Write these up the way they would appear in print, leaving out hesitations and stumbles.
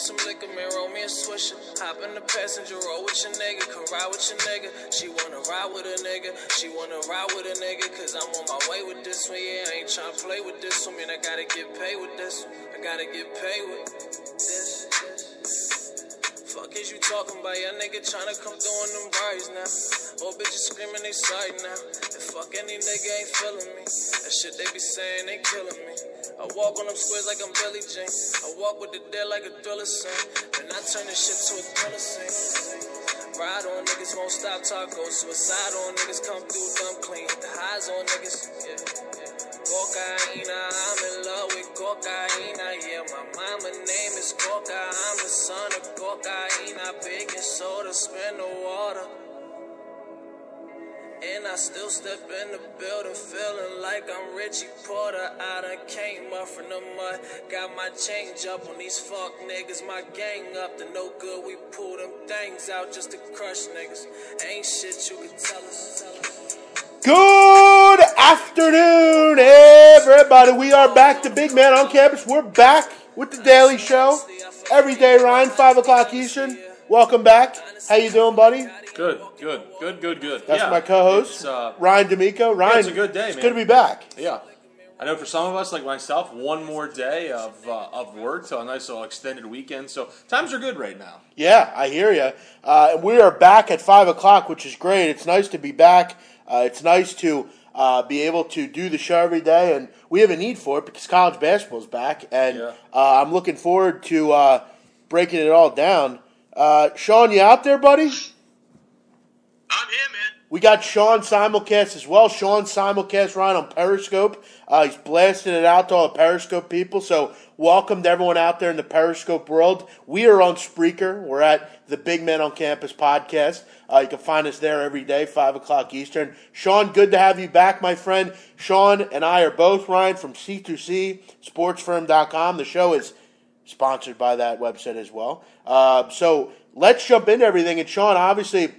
some liquor, man, roll me a swisher. Hop in the passenger, roll with your nigga, can ride with your nigga. She wanna ride with a nigga, she wanna ride with a nigga, cause I'm on my way with this one, yeah, I ain't tryna play with this one, man, I gotta get paid with this one, I gotta get paid with this. Fuck is you talking about? Your nigga tryna come doing them rides now. Old bitches screaming they side now. And fuck any nigga ain't feeling me. That shit they be saying they killing me. I walk on them squares like I'm Billie Jean. I walk with the dead like a thriller scene. Then I turn this shit to a thriller scene. Ride on niggas, won't stop tacos. Suicide on niggas, come through dumb clean. The highs on niggas, yeah. Cocaina, I'm in love with cocaina, yeah, my mama name is Coca, I'm the son of cocaina, baking soda, spin the water, and I still step in the building, feeling like I'm Richie Porter, I done came up from the mud, got my change up on these fuck niggas, my gang up to no good, we pull them things out just to crush niggas, ain't shit you can tell us. Good afternoon, everybody. We are back to Big Man on Campus. We're back with the Daily Show. Every day, Ryan, 5 o'clock Eastern. Welcome back. How you doing, buddy? Good. That's my co-host, Ryan D'Amico. Ryan, it's a good day, man. It's good to be back. Yeah. I know for some of us, like myself, one more day of work, so a nice little extended weekend. So times are good right now. Yeah, I hear you. We are back at 5 o'clock, which is great. It's nice to be back. It's nice to be able to do the show every day, and we have a need for it because college basketball is back, and I'm looking forward to breaking it all down. Sean, you out there, buddy? I'm here, man. We got Sean simulcast as well. Sean simulcast Ryan on Periscope. He's blasting it out to all the Periscope people. So welcome to everyone out there in the Periscope world. We are on Spreaker. We're at the Big Men on Campus podcast. You can find us there every day, 5 o'clock Eastern. Sean, good to have you back, my friend. Sean and I are both, Ryan, from C2C, sportsfirm.com. The show is sponsored by that website as well. So let's jump into everything. And Sean, obviously,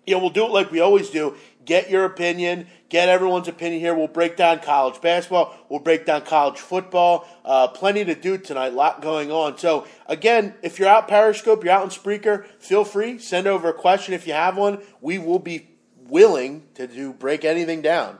we'll do it like we always do. Get your opinion. Get everyone's opinion here. We'll break down college basketball. We'll break down college football. Plenty to do tonight. A lot going on. So, again, if you're out Periscope, you're out in Spreaker, feel free. Send over a question if you have one. We will be willing to break anything down.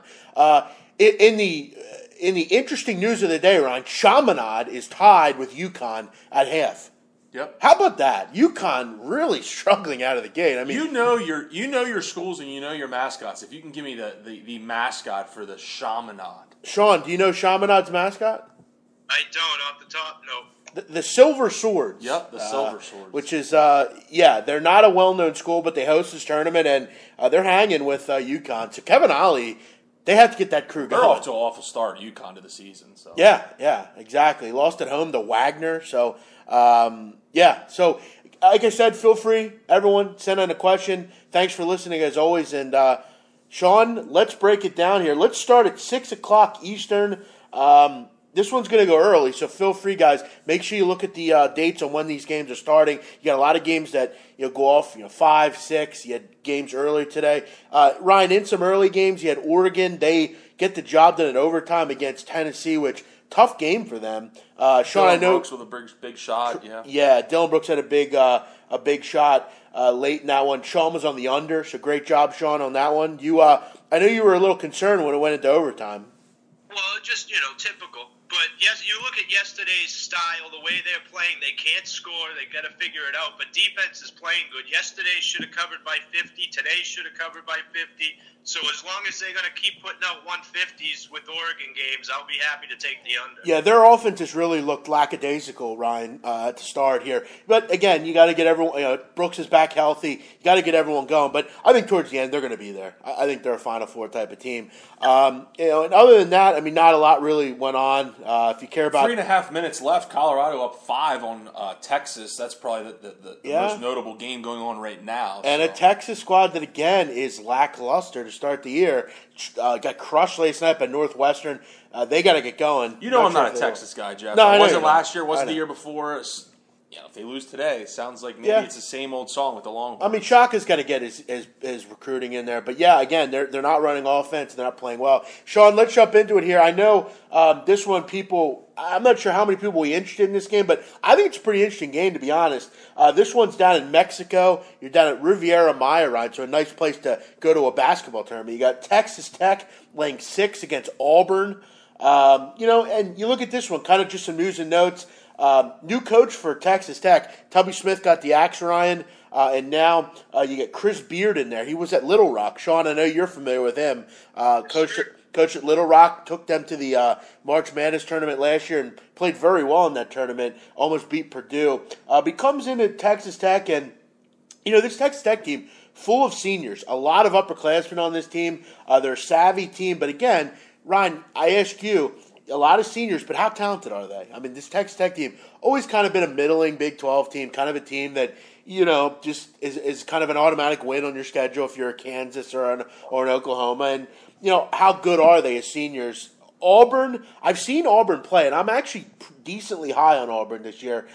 In the interesting news of the day, Ryan, Chaminade is tied with UConn at half. Yep. How about that? UConn really struggling out of the gate. I mean, you know your schools and you know your mascots. If you can give me the mascot for the Chaminade. Sean, do you know Chaminade's mascot? I don't off the top. No. The Silver Swords. Yep, the Silver Swords. Which is they're not a well-known school, but they host this tournament and they're hanging with UConn. So Kevin Ollie, they have to get that crew going. They're off to an awful start, UConn, to the season. So yeah, exactly. Lost at home to Wagner. So. So, like I said, feel free, everyone, send in a question. Thanks for listening, as always. And, Sean, let's break it down here. Let's start at 6 o'clock Eastern. This one's going to go early, so feel free, guys. Make sure you look at the dates on when these games are starting. You got a lot of games that go off 5, 6. You had games earlier today. Ryan, in some early games, you had Oregon. They get the job done in overtime against Tennessee, which tough game for them. Sean, I know Brooks with a big shot. Yeah, Dylan Brooks had a big shot late in that one. Sean was on the under, so great job, Sean, on that one. I know you were a little concerned when it went into overtime. Well, just typical. But yes, you look at yesterday's style, the way they're playing. They can't score. They got to figure it out. But defense is playing good. Yesterday should have covered by 50. Today should have covered by 50. So as long as they're going to keep putting out 150s with Oregon games, I'll be happy to take the under. Yeah, their offense has really looked lackadaisical, Ryan, to start here. But again, you got to get everyone. Brooks is back healthy. You got to get everyone going. But I think towards the end they're going to be there. I think they're a Final Four type of team. And other than that, I mean, not a lot really went on. If you care about 3.5 minutes left, Colorado up 5 on Texas. That's probably the most notable game going on right now. And a Texas squad that again is lackluster to start the year. Got crushed last night by Northwestern. They got to get going. I'm not a Texas guy, Jeff. No, it wasn't last year. It wasn't the year before. If they lose today, it sounds like maybe it's the same old song with the Longhorns. I mean, Shaka's got to get his recruiting in there. But, again, they're not running offense. They're not playing well. Sean, let's jump into it here. I know this one people I'm not sure how many people will be interested in this game, but I think it's a pretty interesting game, to be honest. This one's down in Mexico. You're down at Riviera Maya, right? So a nice place to go to a basketball tournament. You got Texas Tech laying 6 against Auburn. And you look at this one, kind of just some news and notes. New coach for Texas Tech, Tubby Smith got the axe, Ryan, and now you get Chris Beard in there. He was at Little Rock. Sean, I know you're familiar with him. Coach at Little Rock, took them to the March Madness tournament last year and played very well in that tournament, almost beat Purdue. He comes into Texas Tech, and, this Texas Tech team, full of seniors, a lot of upperclassmen on this team. They're a savvy team, but again, Ryan, I ask you, a lot of seniors, but how talented are they? I mean, this Texas Tech team always kind of been a middling Big 12 team, kind of a team that, just is kind of an automatic win on your schedule if you're a Kansas or an Oklahoma. And, how good are they as seniors? Auburn, I've seen Auburn play, and I'm actually decently high on Auburn this year.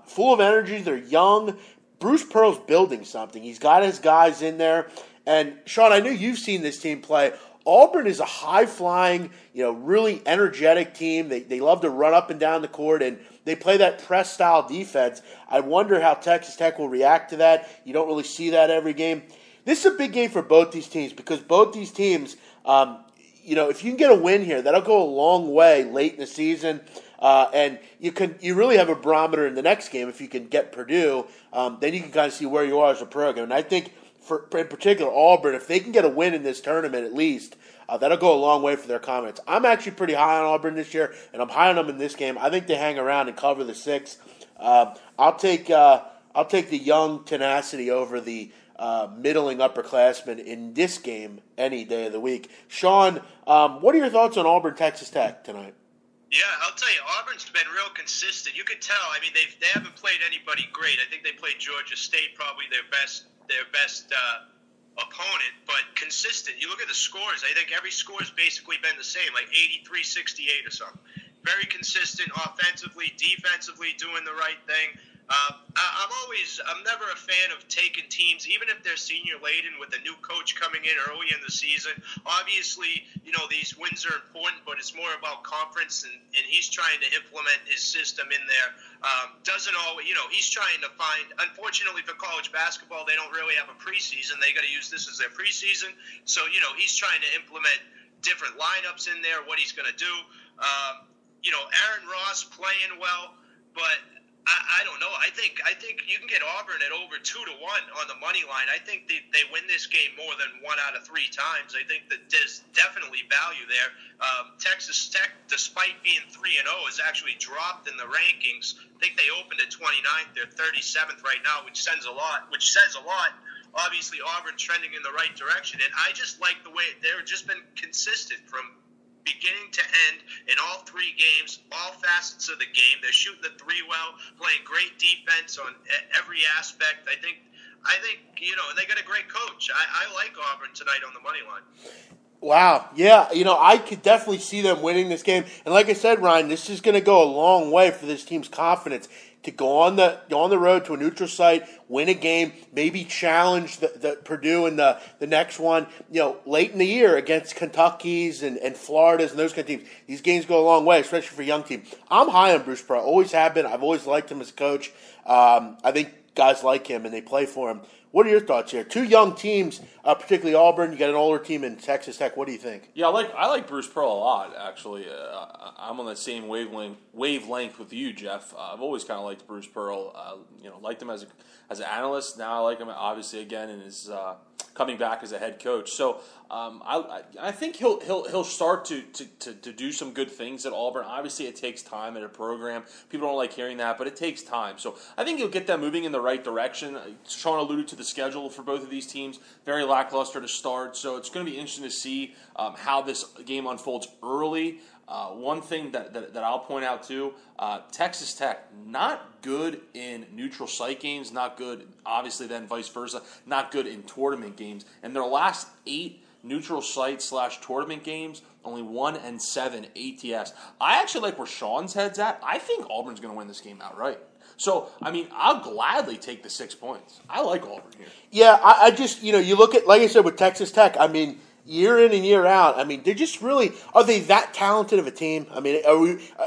Full of energy, they're young. Bruce Pearl's building something. He's got his guys in there. And, Sean, I know you've seen this team play. Auburn is a high-flying, really energetic team. They love to run up and down the court, and they play that press-style defense. I wonder how Texas Tech will react to that. You don't really see that every game. This is a big game for both these teams because both these teams, if you can get a win here, that'll go a long way late in the season. And you really have a barometer in the next game if you can get Purdue. Then you can kind of see where you are as a program. And I think, in particular, Auburn, if they can get a win in this tournament at least, that'll go a long way for their confidence. I'm actually pretty high on Auburn this year, and I'm high on them in this game. I think they hang around and cover the 6. I'll take the young tenacity over the middling upperclassmen in this game any day of the week. Sean, what are your thoughts on Auburn, Texas Tech tonight? Yeah, I'll tell you, Auburn's been real consistent. You could tell. I mean, they haven't played anybody great. I think they played Georgia State, probably their best opponent, but consistent. You look at the scores. I think every score's basically been the same, like 83-68 or something. Very consistent offensively, defensively, doing the right thing. I'm never a fan of taking teams, even if they're senior laden, with a new coach coming in early in the season. Obviously, these wins are important, but it's more about conference, and he's trying to implement his system in there. Doesn't always, he's trying to find, unfortunately for college basketball, they don't really have a preseason. They got to use this as their preseason. So, he's trying to implement different lineups in there, what he's going to do. Aaron Ross playing well, but I don't know. I think you can get Auburn at over 2-1 on the money line. I think they win this game more than 1 out of 3 times. I think that there's definitely value there. Texas Tech, despite being 3-0, has actually dropped in the rankings. I think they opened at 29th. They're 37th right now, which says a lot. Obviously, Auburn trending in the right direction, and I just like the way they've just been consistent from beginning to end in all 3 games, all facets of the game. They're shooting the 3 well, playing great defense on every aspect. I think and they got a great coach. I like Auburn tonight on the money line. Wow. Yeah, I could definitely see them winning this game. And like I said, Ryan, this is going to go a long way for this team's confidence to go on the road to a neutral site, win a game, maybe challenge the Purdue in the next one. Late in the year against Kentucky's and Florida's and those kind of teams. These games go a long way, especially for a young team. I'm high on Bruce Pearl. Always have been. I've always liked him as a coach. I think guys like him and they play for him. What are your thoughts here? 2 young teams, particularly Auburn. You got an older team in Texas Tech. What do you think? Yeah, I like Bruce Pearl a lot, actually. I'm on the same wavelength with you, Jeff. I've always kind of liked Bruce Pearl. Liked him as an analyst. Now I like him, obviously, again, in his coming back as a head coach. So I think he'll start to do some good things at Auburn. Obviously, it takes time at a program. People don't like hearing that, but it takes time. So I think he'll get them moving in the right direction. Sean alluded to the schedule for both of these teams. Very lackluster to start. So it's going to be interesting to see how this game unfolds early. One thing that I'll point out too, Texas Tech, not good in neutral site games, not good, obviously then vice versa, not good in tournament games. And their last 8 neutral site / tournament games, only 1-7 ATS. I actually like where Sean's head's at. I think Auburn's going to win this game outright. So, I'll gladly take the 6 points. I like Auburn here. Yeah, I just, you look at, like I said, with Texas Tech, year in and year out, I mean, they're just really, are they that talented of a team? I mean,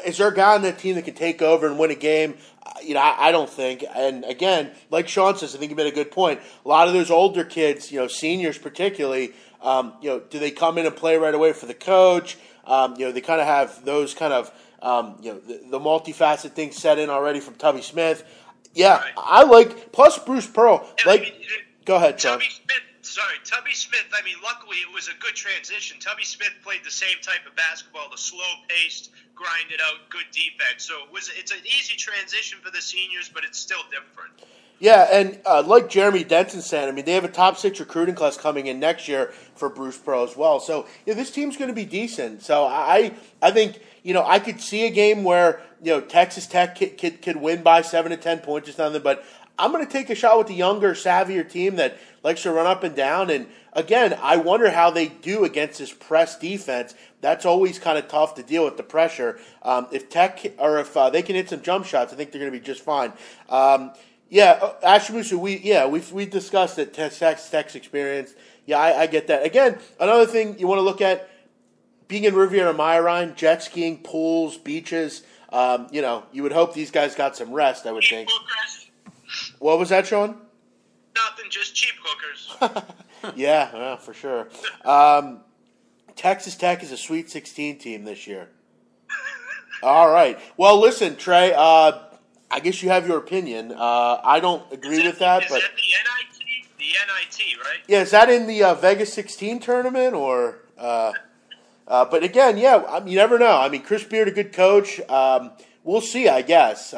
is there a guy on that team that can take over and win a game? I don't think. And again, like Sean says, I think you made a good point. A lot of those older kids, seniors particularly, do they come in and play right away for the coach? They kind of have those kind of, the multifaceted things set in already from Tubby Smith. Yeah, Right. plus Bruce Pearl. Go ahead, Sean. Tubby Smith, I mean, luckily it was a good transition. Tubby Smith played the same type of basketball, the slow-paced, grind-it-out, good defense. So it's an easy transition for the seniors, but it's still different. Yeah, and like Jeremy Denson said, I mean, they have a top 6 recruiting class coming in next year for Bruce Pearl as well. So this team's going to be decent. So I think, I could see a game where, Texas Tech could win by 7 to 10 points or something, but I'm going to take a shot with the younger, savvier team that likes to run up and down. And again, I wonder how they do against this press defense. That's always kind of tough to deal with the pressure. If they can hit some jump shots, I think they're going to be just fine. Ashimusu, we discussed that Texas Tech's experience. Yeah, I get that. Again, another thing you want to look at, being in Riviera Maya, jet skiing, pools, beaches. You would hope these guys got some rest, I would think. What was that, Sean? Nothing, just cheap hookers. Yeah, for sure. Texas Tech is a Sweet 16 team this year. All right. Well, listen, Trey, I guess you have your opinion. I don't agree with that. Is that the NIT? The NIT, right? Yeah, is that in the Vegas 16 tournament? Or? But again, you never know. I mean, Chris Beard, a good coach. We'll see, I guess.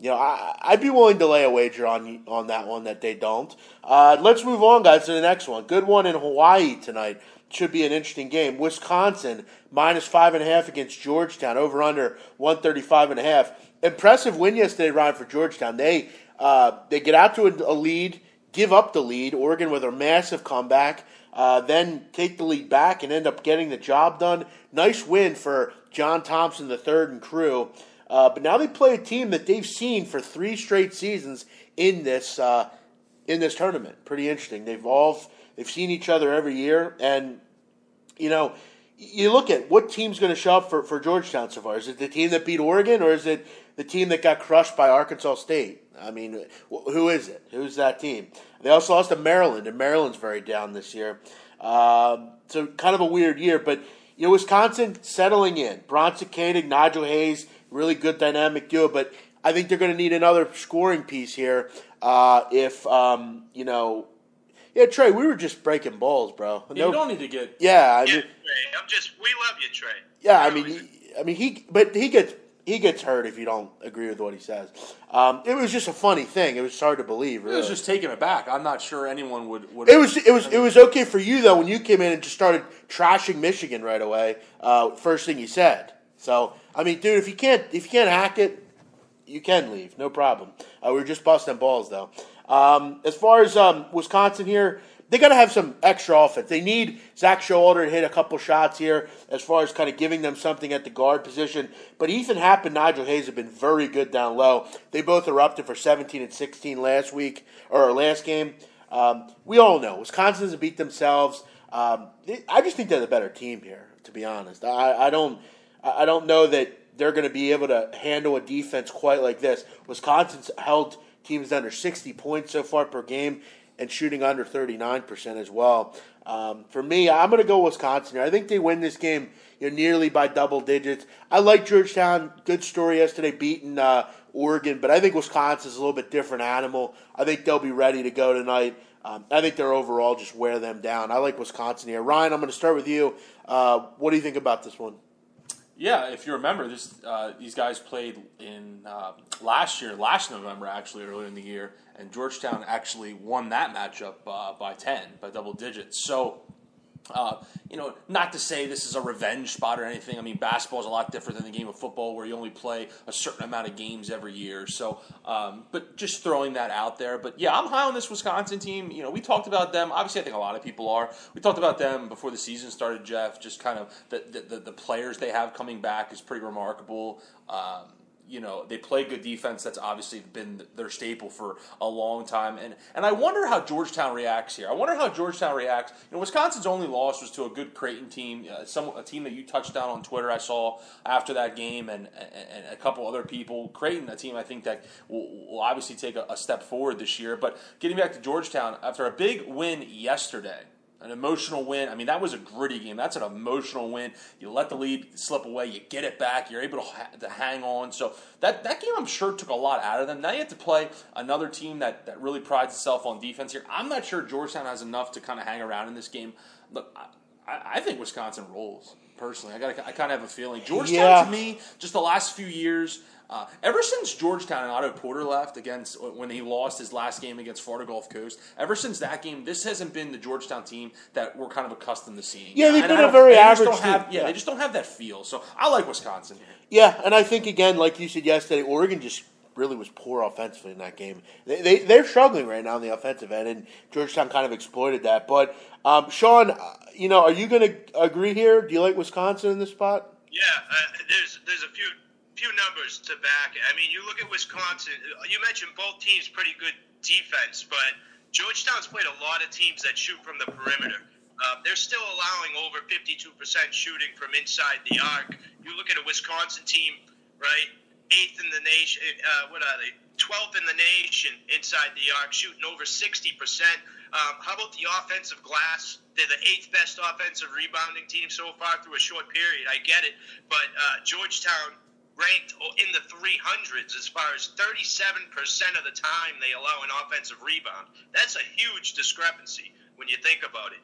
I'd be willing to lay a wager on that one that they don't. Let's move on, guys, to the next one. Good one in Hawaii tonight. Should be an interesting game. Wisconsin, -5.5 against Georgetown. Over under 135.5. Impressive win yesterday, Ryan, for Georgetown. They get out to a lead, give up the lead. Oregon with a massive comeback. Then take the lead back and end up getting the job done. Nice win for John Thompson III and crew. But now they play a team that they've seen for 3 straight seasons in this tournament. Pretty interesting. They've seen each other every year, and you look at what team's going to show up for Georgetown so far. Is it the team that beat Oregon, or is it the team that got crushed by Arkansas State? I mean, who is it? Who's that team? They also lost to Maryland, and Maryland's very down this year. So kind of a weird year, but Wisconsin settling in. Bronson Koenig, Nigel Hayes. Really good dynamic duo, but I think they're going to need another scoring piece here. Trey, we were just breaking balls, bro. You don't need to get. Yeah, Trey, we love you, Trey. Yeah, he gets hurt if you don't agree with what he says. It was just a funny thing. It was hard to believe. Really. It was just taken aback. I'm not sure anyone would. It was okay for you though when you came in and just started trashing Michigan right away. First thing you said. So I mean, dude, if you can't hack it, you can leave. No problem. We were just busting balls though. As far as Wisconsin here, they got to have some extra offense. They need Zach Showalter to hit a couple shots here as far as kind of giving them something at the guard position. But Ethan Happ and Nigel Hayes have been very good down low. They both erupted for 17 and 16 last game. We all know Wisconsin doesn't beat themselves. I just think they're the better team here, to be honest. I don't know that they're going to be able to handle a defense quite like this. Wisconsin's held teams under 60 points so far per game and shooting under 39% as well. For me, I'm going to go Wisconsin here. I think they win this game nearly by double digits. I like Georgetown. Good story yesterday, beating Oregon, but I think Wisconsin's a little bit different animal. I think they'll be ready to go tonight. I think their overall just wear them down. I like Wisconsin here. Ryan, I'm going to start with you. What do you think about this one? Yeah, if you remember, these guys played in last November, actually, earlier in the year, and Georgetown actually won that matchup by double digits. So, not to say this is a revenge spot or anything. I mean, basketball is a lot different than the game of football where you only play a certain amount of games every year. So, but just throwing that out there. But yeah, I'm high on this Wisconsin team. We talked about them. Obviously, I think a lot of people are. We talked about them before the season started, Jeff. Just kind of the players they have coming back is pretty remarkable. they play good defense. That's obviously been their staple for a long time. And I wonder how Georgetown reacts here. I wonder how Georgetown reacts. Wisconsin's only loss was to a good Creighton team, a team that you touched on Twitter I saw after that game, and a couple other people. Creighton, a team I think that will obviously take a step forward this year. But getting back to Georgetown, after a big win yesterday, an emotional win. I mean, that was a gritty game. That's an emotional win. You let the lead slip away. You get it back. You're able to hang on. So that game, I'm sure, took a lot out of them. Now you have to play another team that really prides itself on defense here. I'm not sure Georgetown has enough to kind of hang around in this game. Look, I think Wisconsin rolls, personally. I kind of have a feeling. Georgetown, to me, just the last few years, ever since Georgetown and Otto Porter left when he lost his last game against Florida Gulf Coast, ever since that game, this hasn't been the Georgetown team that we're kind of accustomed to seeing. Yeah, they've been a very average team. They just don't have that feel. So I like Wisconsin. Yeah, and I think, again, like you said yesterday, Oregon just really was poor offensively in that game. They're struggling right now on the offensive end, and Georgetown kind of exploited that. But, Sean, are you going to agree here? Do you like Wisconsin in this spot? Yeah, there's a few numbers to back it. I mean, you look at Wisconsin, you mentioned both teams pretty good defense, but Georgetown's played a lot of teams that shoot from the perimeter. They're still allowing over 52% shooting from inside the arc. You look at a Wisconsin team, right, 8th in the nation, 12th in the nation inside the arc, shooting over 60%. How about the offensive glass? They're the 8th best offensive rebounding team so far through a short period. I get it, but Georgetown ranked in the 300s as far as 37% of the time they allow an offensive rebound. That's a huge discrepancy when you think about it,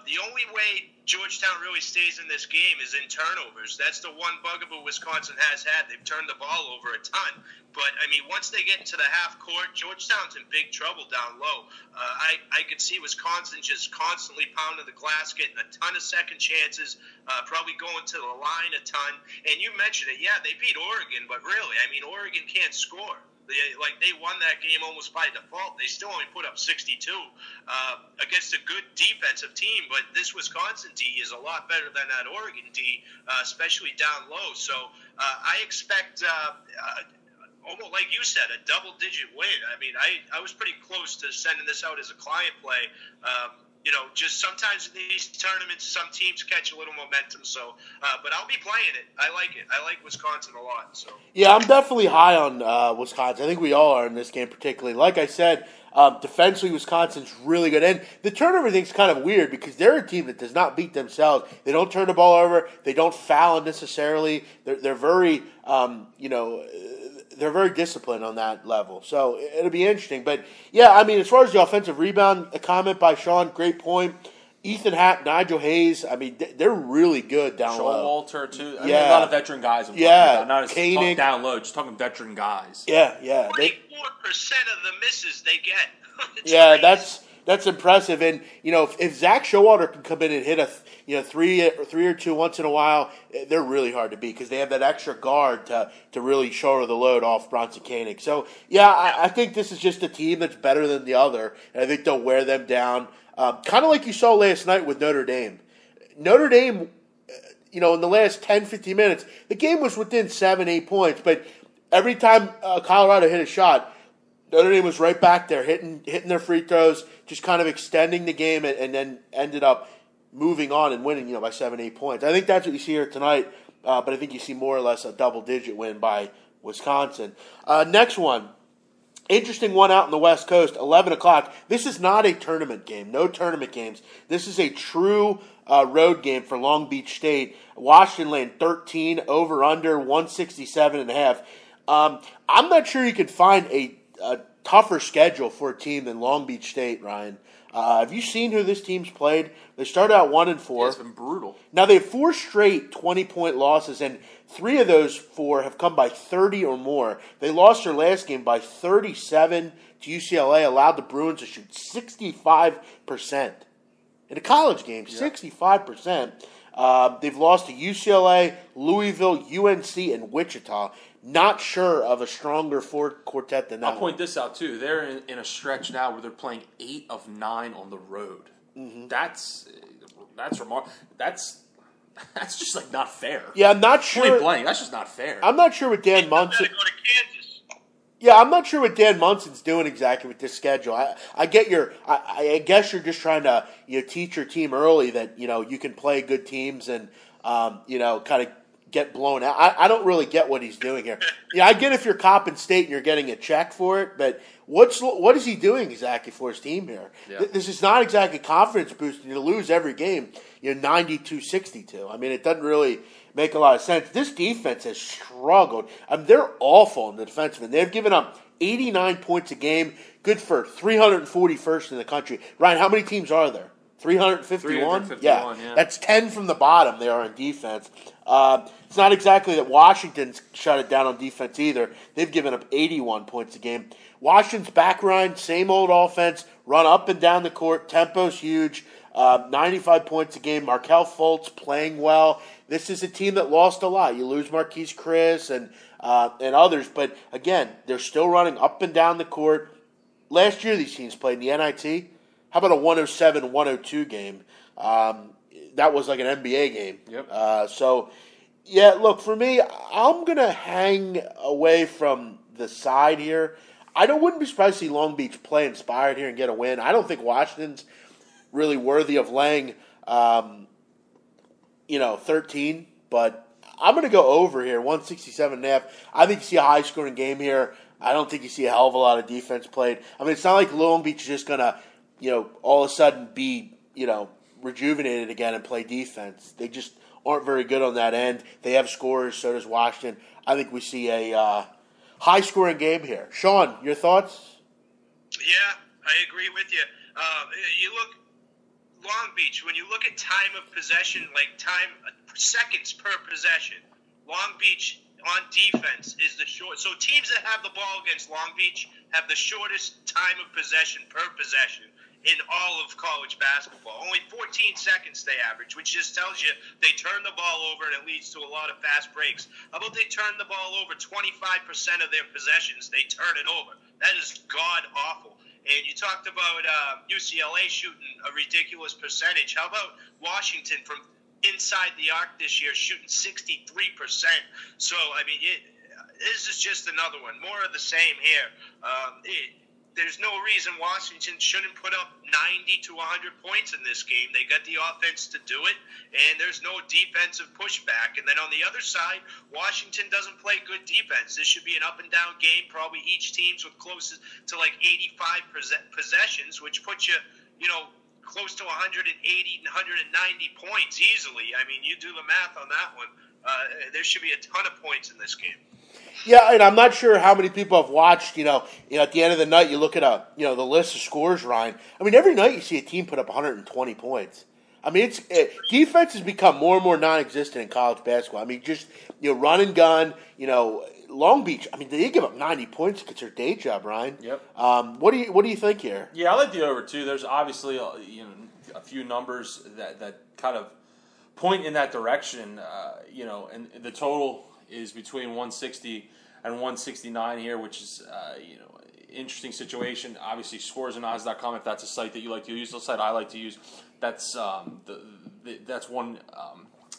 The only way Georgetown really stays in this game is in turnovers. That's the one bugaboo Wisconsin has had. They've turned the ball over a ton. But, I mean, once they get into the half court, Georgetown's in big trouble down low. I could see Wisconsin just constantly pounding the glass, getting a ton of second chances, probably going to the line a ton. And you mentioned it, yeah, they beat Oregon, but really, I mean, Oregon can't score. They won that game almost by default. They still only put up 62 against a good defensive team, but this Wisconsin D is a lot better than that Oregon D, especially down low. So I expect, almost like you said, a double-digit win. I mean, I was pretty close to sending this out as a client play. Just sometimes in these tournaments, some teams catch a little momentum. So, but I'll be playing it. I like it. I like Wisconsin a lot. So. Yeah, I'm definitely high on Wisconsin. I think we all are in this game particularly. Like I said, defensively, Wisconsin's really good. And the turnover thing's kind of weird because they're a team that does not beat themselves. They don't turn the ball over. They don't foul necessarily. They're very, they're very disciplined on that level. So it'll be interesting. But, yeah, I mean, as far as the offensive rebound, a comment by Sean, great point. Ethan Happ, Nigel Hayes, I mean, they're really good down low. Sean Walter, too. I mean, a lot of veteran guys. Not as talking down low, just talking veteran guys. Yeah. 24% of the misses they get. Yeah, that's impressive. And, if Zach Showalter can come in and hit a three or two once in a while, they're really hard to beat because they have that extra guard to really shoulder the load off Bronson Koenig. So, yeah, I think this is just a team that's better than the other, and I think they'll wear them down. Kind of like you saw last night with Notre Dame. Notre Dame, in the last 10, 15 minutes, the game was within 7, 8 points, but every time Colorado hit a shot, Notre Dame was right back there hitting their free throws, just kind of extending the game, and then ended up moving on and winning, by 7, 8 points. I think that's what you see here tonight, but I think you see more or less a double-digit win by Wisconsin. Next one. Interesting one out in the West Coast, 11 o'clock. This is not a tournament game. No tournament games. This is a true road game for Long Beach State. Washington Lane 13, over under 167.5. I'm not sure you could find a tougher schedule for a team than Long Beach State, Ryan. Have you seen who this team's played? They started out 1-4. Yeah, it's been brutal. Now they have 4 straight 20-point losses, and 3 of those 4 have come by 30 or more. They lost their last game by 37 to UCLA, allowed the Bruins to shoot 65% in a college game. 65%. They've lost to UCLA, Louisville, UNC, and Wichita. Not sure of a stronger quartet than that. I'll point this out, too. They're in a stretch now where they're playing 8 of 9 on the road. Mm-hmm. That's remarkable. That's just like not fair. Yeah, I'm not sure. Point blank, that's just not fair. I'm not sure what Dan Munson. Go to Kansas. Yeah, I'm not sure what Dan Munson's doing exactly with this schedule. I get I guess you're just trying to teach your team early that you can play good teams and kind of get blown out. I don't really get what he's doing here. Yeah, I get if you're Coppin State and you're getting a check for it, but what is he doing exactly for his team here? Yeah. This is not exactly confidence boosting. You lose every game, 92-62. I mean, it doesn't really make a lot of sense. This defense has struggled. I mean, they're awful in the defensive end. They've given up 89 points a game, good for 341st in the country. Ryan, how many teams are there? 351? 351, yeah. That's 10 from the bottom they are on defense. It's not exactly that Washington's shut it down on defense either. They've given up 81 points a game. Washington's back, Ryan, same old offense, run up and down the court, tempo's huge, 95 points a game. Markelle Fultz playing well. This is a team that lost a lot. You lose Marquise Chris and others, but again, they're still running up and down the court. Last year, these teams played in the NIT. How about a 107-102 game? That was like an NBA game. Yep. So, yeah, look, for me, I'm going to hang away from the side here. Wouldn't be surprised to see Long Beach play inspired here and get a win. I don't think Washington's really worthy of laying, 13, but I'm going to go over here, 167.5. I think you see a high-scoring game here. I don't think you see a hell of a lot of defense played. I mean, it's not like Long Beach is just going to, all of a sudden be, rejuvenated again and play defense. They just aren't very good on that end. They have scorers, so does Washington. I think we see a high-scoring game here. Sean, your thoughts? Yeah, I agree with you. You look Long Beach, when you look at time of possession, seconds per possession, Long Beach on defense is the short. So teams that have the ball against Long Beach have the shortest time of possession per possession in all of college basketball. Only 14 seconds they average, which just tells you they turn the ball over and it leads to a lot of fast breaks. How about they turn the ball over 25% of their possessions, they turn it over. That is god-awful. And you talked about UCLA shooting a ridiculous percentage. How about Washington from inside the arc this year shooting 63%? So, I mean, this is just another one. More of the same here. There's no reason Washington shouldn't put up 90 to 100 points in this game. They got the offense to do it, and there's no defensive pushback. And then on the other side, Washington doesn't play good defense. This should be an up-and-down game, probably each team's with close to like 85 possessions, which puts you, close to 180 and 190 points easily. I mean, you do the math on that one. There should be a ton of points in this game. Yeah, and I'm not sure how many people have watched, at the end of the night, you look at the list of scores, Ryan. I mean, every night you see a team put up 120 points. I mean, defense has become more and more non-existent in college basketball. I mean, just, run and gun, Long Beach, I mean, they give up 90 points. It's their day job, Ryan. Yep. What do you think here? Yeah, I like the over, too. There's obviously, a few numbers that kind of point in that direction, and the total is between 160 and 169 here, which is, interesting situation. Obviously, scoresandodds.com, if that's a site that you like to use, the site I like to use, that's that's one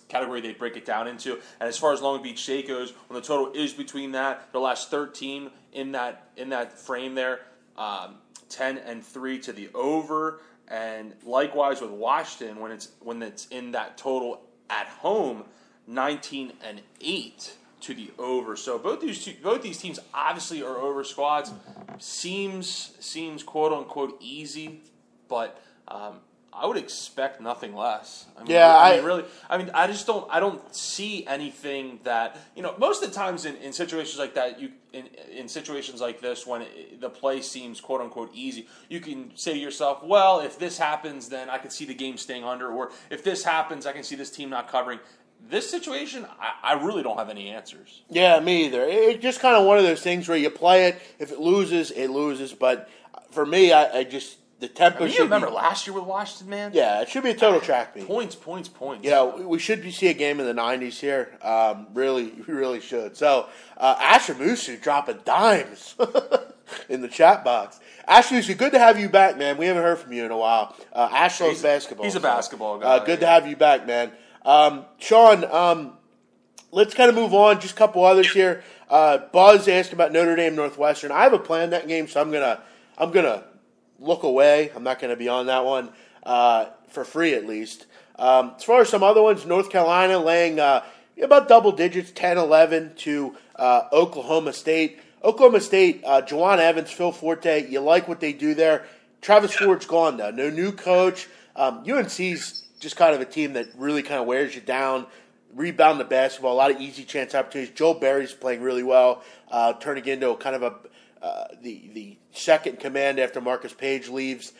category they break it down into. And as far as Long Beach State goes, when the total is between that, the last 13 in that frame there, 10-3 to the over. And likewise with Washington, when it's in that total at home, 19-8 to the over. So both these teams obviously are over squads. Seems quote unquote easy, but I would expect nothing less. I mean, I just don't see anything that, most of the times in situations like that, in situations like this, when the play seems quote unquote easy, you can say to yourself, well, if this happens, then I can see the game staying under, or if this happens, I can see this team not covering. This situation, I really don't have any answers. Yeah, me either. It's just kind of one of those things where you play it. If it loses, it loses. But for me, I just the tempo. You remember last year with Washington, man? Yeah, it should be a total track meet. Points. We should see a game in the 90s here. We really should. So, Asher Musu dropping dimes in the chat box. Asher Musu, good to have you back, man. We haven't heard from you in a while. Ash loves basketball. He's a basketball guy. Good to have you back, man. Sean, let's kind of move on. Just a couple others here. Buzz asked about Notre Dame Northwestern. I have a plan that game, so I'm gonna look away. I'm not gonna be on that one for free at least. As far as some other ones, North Carolina laying about double digits, 10-11 to Oklahoma State. Oklahoma State, Juwan Evans, Phil Forte, you like what they do there. Travis Ford's gone, though. No new coach. UNC's just kind of a team that really kind of wears you down. Rebound the basketball, a lot of easy chance opportunities. Joel Berry's playing really well, turning into kind of the second command after Marcus Page leaves.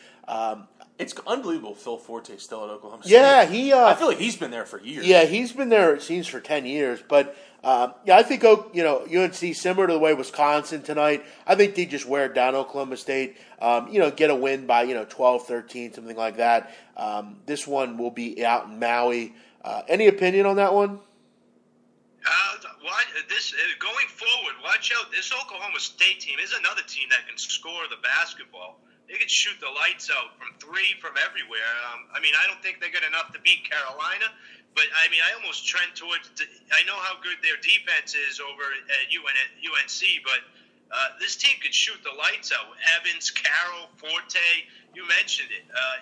It's unbelievable Phil Forte's still at Oklahoma State. Yeah, I feel like he's been there for years. Yeah, he's been there, it seems, for 10 years. But, I think, UNC, similar to the way Wisconsin tonight, I think they just wear down Oklahoma State, get a win by, 12, 13, something like that. This one will be out in Maui. Any opinion on that one? Going forward, watch out. This Oklahoma State team is another team that can score the basketball. They can shoot the lights out from three, from everywhere. I don't think they got enough to beat Carolina, but I almost trend towards. I know how good their defense is over at UNC, but this team can shoot the lights out. Evans, Carroll, Forte, you mentioned it. I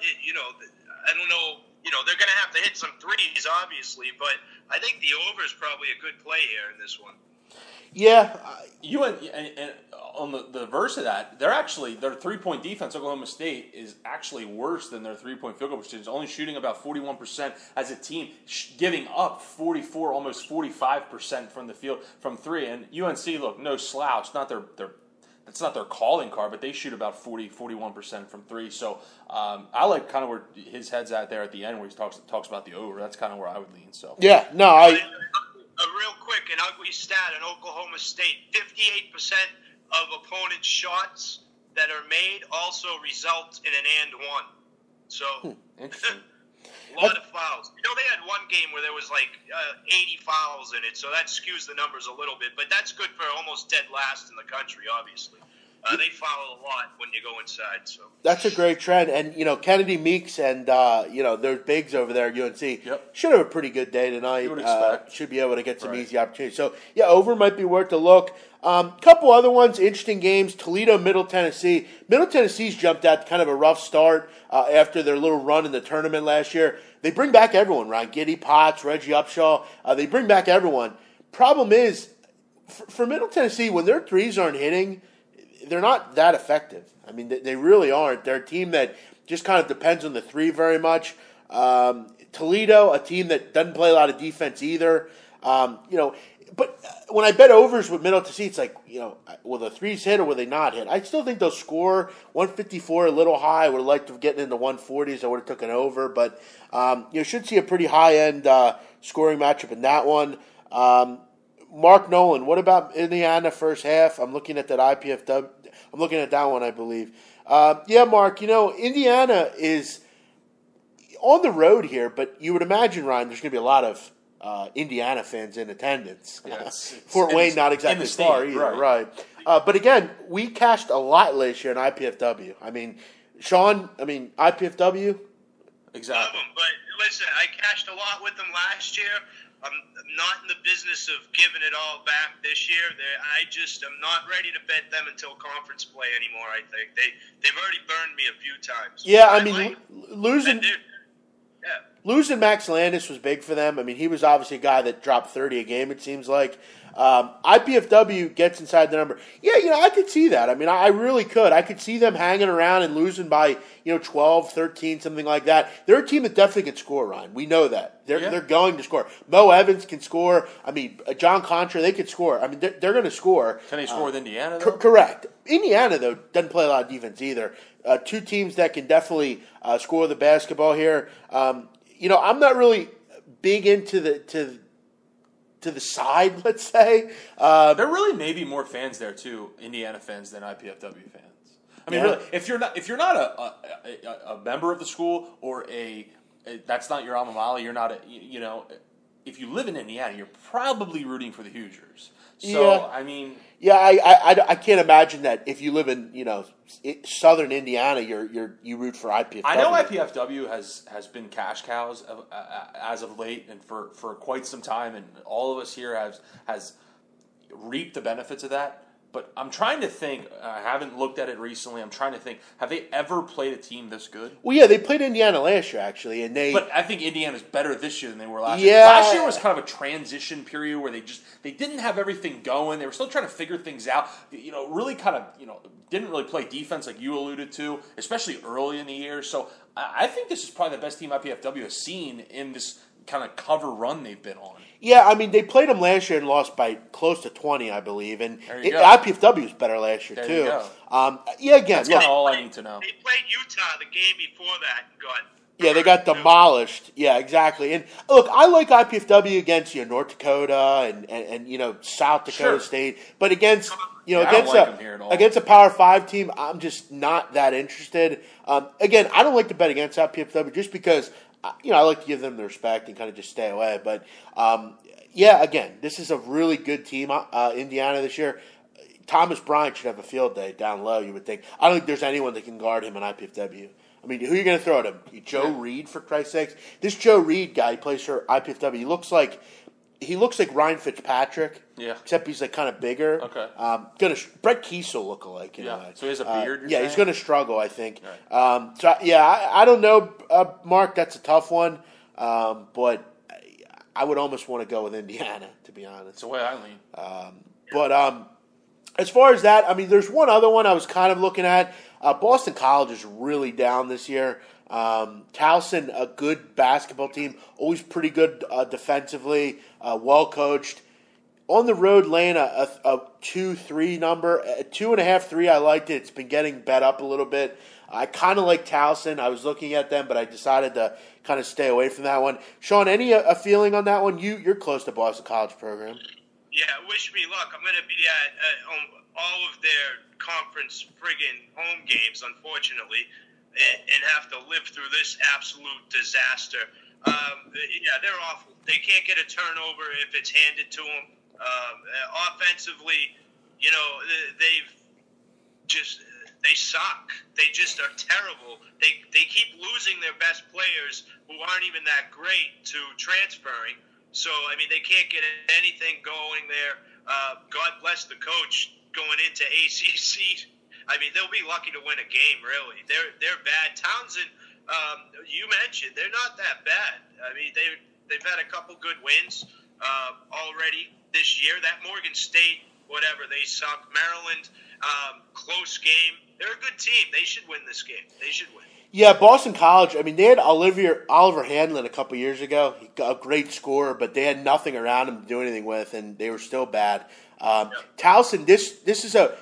don't know. They're going to have to hit some threes, obviously, but I think the over is probably a good play here in this one. Yeah. And on the verse of that, their 3-point defense, Oklahoma State, is actually worse than their 3-point field goal percentage, only shooting about 41% as a team, giving up 44, almost 45% from the field from three. And UNC, look, no slouch, that's not their calling card, but they shoot about 41% from three. So I like kind of where his head's at there at the end where he talks about the over. That's kind of where I would lean. So yeah, no, A real quick, an ugly stat in Oklahoma State, 58% of opponents' shots that are made also result in an and one. So, interesting. A lot of fouls. They had one game where there was 80 fouls in it, so that skews the numbers a little bit. But that's good for almost dead last in the country, obviously. They foul a lot when you go inside. So that's a great trend. And, Kennedy Meeks and, their bigs over there at UNC should have a pretty good day tonight. You would expect. Should be able to get some easy opportunities. So, yeah, over might be worth a look. Couple other ones, interesting games. Toledo, Middle Tennessee. Middle Tennessee's jumped out to kind of a rough start after their little run in the tournament last year. They bring back everyone, Ryan Giddy, Potts, Reggie Upshaw. They bring back everyone. Problem is, for Middle Tennessee, when their threes aren't hitting, they're not that effective. They really aren't. They're a team that just kind of depends on the three very much. Toledo, a team that doesn't play a lot of defense either. But when I bet overs with Middle Tennessee, it's like, will the threes hit or will they not hit? I still think they'll score 154, a little high. I would have liked to have gotten in the 140s. I would have took an over. But you should see a pretty high-end scoring matchup in that one. Mark Nolan, what about Indiana first half? I'm looking at that IPFW. I'm looking at that one, I believe. Yeah, Mark, Indiana is on the road here, but you would imagine, Ryan, there's going to be a lot of Indiana fans in attendance. Yes. Fort Wayne, not exactly far either, right. But again, we cashed a lot last year in IPFW. Sean, IPFW? Exactly. Love them, but listen, I cashed a lot with them last year. I'm not in the business of giving it all back this year. I'm not ready to bet them until conference play anymore. I think they've already burned me a few times. Yeah, losing Max Landis was big for them. He was obviously a guy that dropped 30 a game, it seems like. IPFW gets inside the number. Yeah, I could see that. I really could. I could see them hanging around and losing by, 12, 13, something like that. They're a team that definitely can score, Ryan. We know that. They're going to score. Mo Evans can score. John Contra, they could score. They're going to score. Can they score with Indiana, though? Correct. Indiana, though, doesn't play a lot of defense either. Two teams that can definitely score the basketball here. I'm not really big into the side, let's say. There really may be more fans there too, Indiana fans, than IPFW fans. Really, if you're not a member of the school or that's not your alma mater, you're not if you live in Indiana, you're probably rooting for the Hoosiers. So, Yeah. I mean... Yeah, I can't imagine that if you live in, southern Indiana, you root for IPFW. I know IPFW has been cash cows as of late and for quite some time, and all of us here has reaped the benefits of that. But I'm trying to think. I haven't looked at it recently. I'm trying to think. Have they ever played a team this good? Well, yeah, they played Indiana last year, actually, and But I think Indiana's better this year than they were last year. Yeah. Last year was kind of a transition period where they didn't have everything going. They were still trying to figure things out. Really kind of didn't really play defense like you alluded to, especially early in the year. So I think this is probably the best team IPFW has seen in this kind of cover run they've been on. Yeah, I mean, they played them last year and lost by close to 20, I believe. And IPFW was better last year, there too. You go. Again, that's kind of all I need to know. They played Utah the game before that and got... Yeah, they got demolished. Yeah, exactly. And look, I like IPFW against North Dakota and South Dakota State, but against against a Power 5 team, I'm just not that interested. Again, I don't like to bet against IPFW just because I like to give them the respect and kind of just stay away. But again, this is a really good team, Indiana this year. Thomas Bryant should have a field day down low, you would think. I don't think there's anyone that can guard him in IPFW. I mean, who are you going to throw at him? Joe Reed, for Christ's sakes? This Joe Reed guy, he plays for IPFW. He looks like Ryan Fitzpatrick. Yeah. Except he's kind of bigger. Okay. Brett Kiesel lookalike. So he has a beard. He's going to struggle, I think. Right. I don't know, Mark. That's a tough one, but I would almost want to go with Indiana, to be honest. That's the way I lean. As far as that, I mean, there's one other one I was kind of looking at. Boston College is really down this year. Towson, a good basketball team, always pretty good defensively, well coached. On the road, laying a 2-3 number, a 2.5, 3. I liked it. It's been getting bet up a little bit. I kind of like Towson. I was looking at them, but I decided to kind of stay away from that one. Sean, any a feeling on that one? You're close to Boston College program. Yeah, wish me luck. I'm going to be at all of their conference friggin' home games, unfortunately, and have to live through this absolute disaster. They're awful. They can't get a turnover if it's handed to them. Offensively, they suck. They just are terrible. They keep losing their best players who aren't even that great to transferring. So, I mean, they can't get anything going there. God bless the coach going into ACC. I mean, they'll be lucky to win a game, really. They're bad. Townsend, you mentioned, they're not that bad. I mean, they've had a couple good wins already this year. That Morgan State, whatever, they suck. Maryland, close game. They're a good team. They should win this game. They should win. Yeah, Boston College, I mean, they had Oliver Hanlon a couple years ago. He got a great scorer, but they had nothing around him to do anything with, and they were still bad. Towson, this is a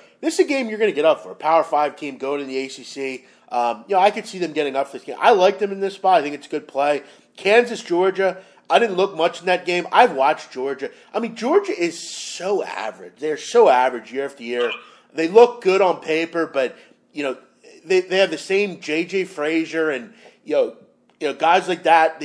game you're going to get up for. A Power 5 team going to the ACC. I could see them getting up for this game. I like them in this spot. I think it's a good play. Kansas, Georgia, I didn't look much in that game. I've watched Georgia. I mean, Georgia is so average. They're so average year after year. They look good on paper, but, they have the same J.J. Frazier and guys like that.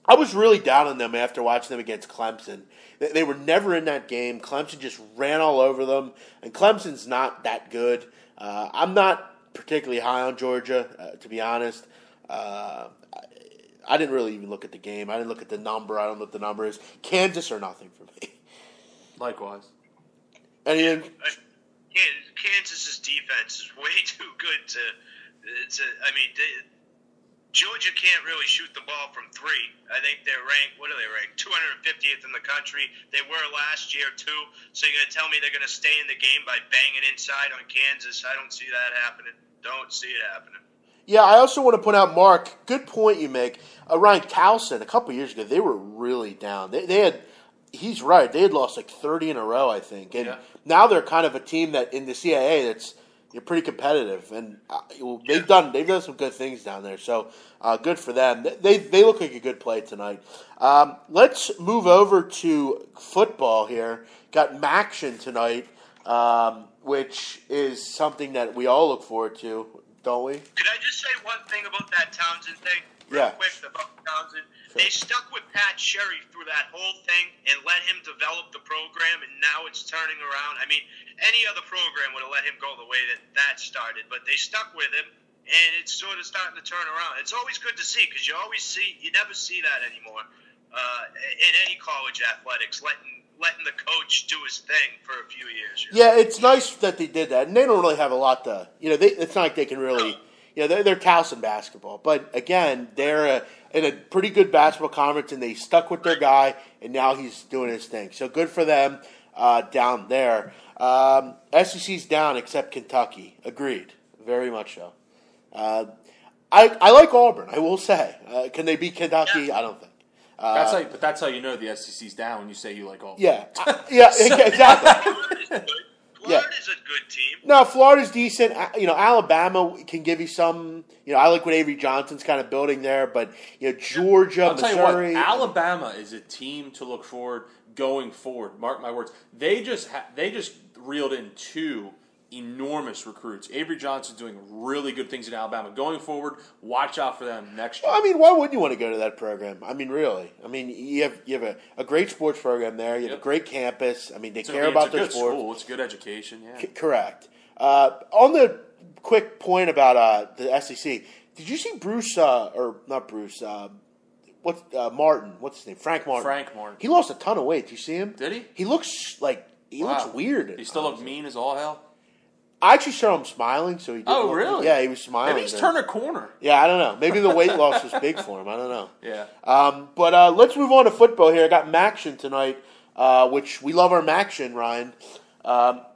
I was really down on them after watching them against Clemson. They were never in that game. Clemson just ran all over them, and Clemson's not that good. I'm not particularly high on Georgia, to be honest. I didn't really even look at the game. I didn't look at the number. I don't know what the number is. Kansas or nothing for me. Likewise. Anything? Kansas's defense is way too good to. Georgia can't really shoot the ball from three. I think they're ranked. What are they ranked? 250th in the country. They were last year too. So you're gonna tell me they're gonna stay in the game by banging inside on Kansas? I don't see that happening. Don't see it happening. Yeah, I also want to point out, Mark, good point you make. Ryan Towson, a couple years ago, they were really down. They had. He's right. They had lost like 30 in a row, I think, and now they're kind of a team that in the CAA that's pretty competitive, and they've done some good things down there. So good for them. They look like a good play tonight. Let's move over to football here. Got Maction tonight, which is something that we all look forward to, don't we? Could I just say one thing about that Townsend thing? Real quick about Townsend. They stuck with Pat Sherry through that whole thing and let him develop the program, and now it's turning around. I mean, any other program would have let him go the way that started, but they stuck with him, and it's sort of starting to turn around. It's always good to see because you never see that anymore in any college athletics, letting the coach do his thing for a few years. Yeah, it's nice that they did that, and they don't really have a lot to. It's not like they can really. They're Towson basketball, but again, they're in a pretty good basketball conference, and they stuck with their guy, and now he's doing his thing. So good for them down there. SEC's down except Kentucky. Agreed, very much so. I like Auburn. I will say, can they beat Kentucky? I don't think. That's how you know the SEC's down when you say you like Auburn. Yeah, exactly. Florida's a good team. No, Florida's decent. Alabama can give you some. I like what Avery Johnson's kind of building there, but Georgia, I'll Missouri. tell you what, Alabama is a team to look forward going forward. Mark my words. They just reeled in 2 enormous recruits. Avery Johnson's doing really good things in Alabama. Going forward, watch out for them next year. Well, why wouldn't you want to go to that program? Really. You have a great sports program there. You have a great campus. They care about their sports. School. It's a good education. Yeah, correct. On the quick point about the SEC, did you see Bruce or not Bruce? Martin? What's his name? Frank Martin. Frank Martin. He lost a ton of weight. Did you see him? Did he? He looks like looks weird. He still looks mean as all hell. I actually saw him smiling, so he did. Oh, really? Yeah, he was smiling. Maybe he's turned a corner. Yeah, I don't know. Maybe the weight loss was big for him. I don't know. Yeah. But let's move on to football here. I got Maction tonight, which we love our Maction, Ryan.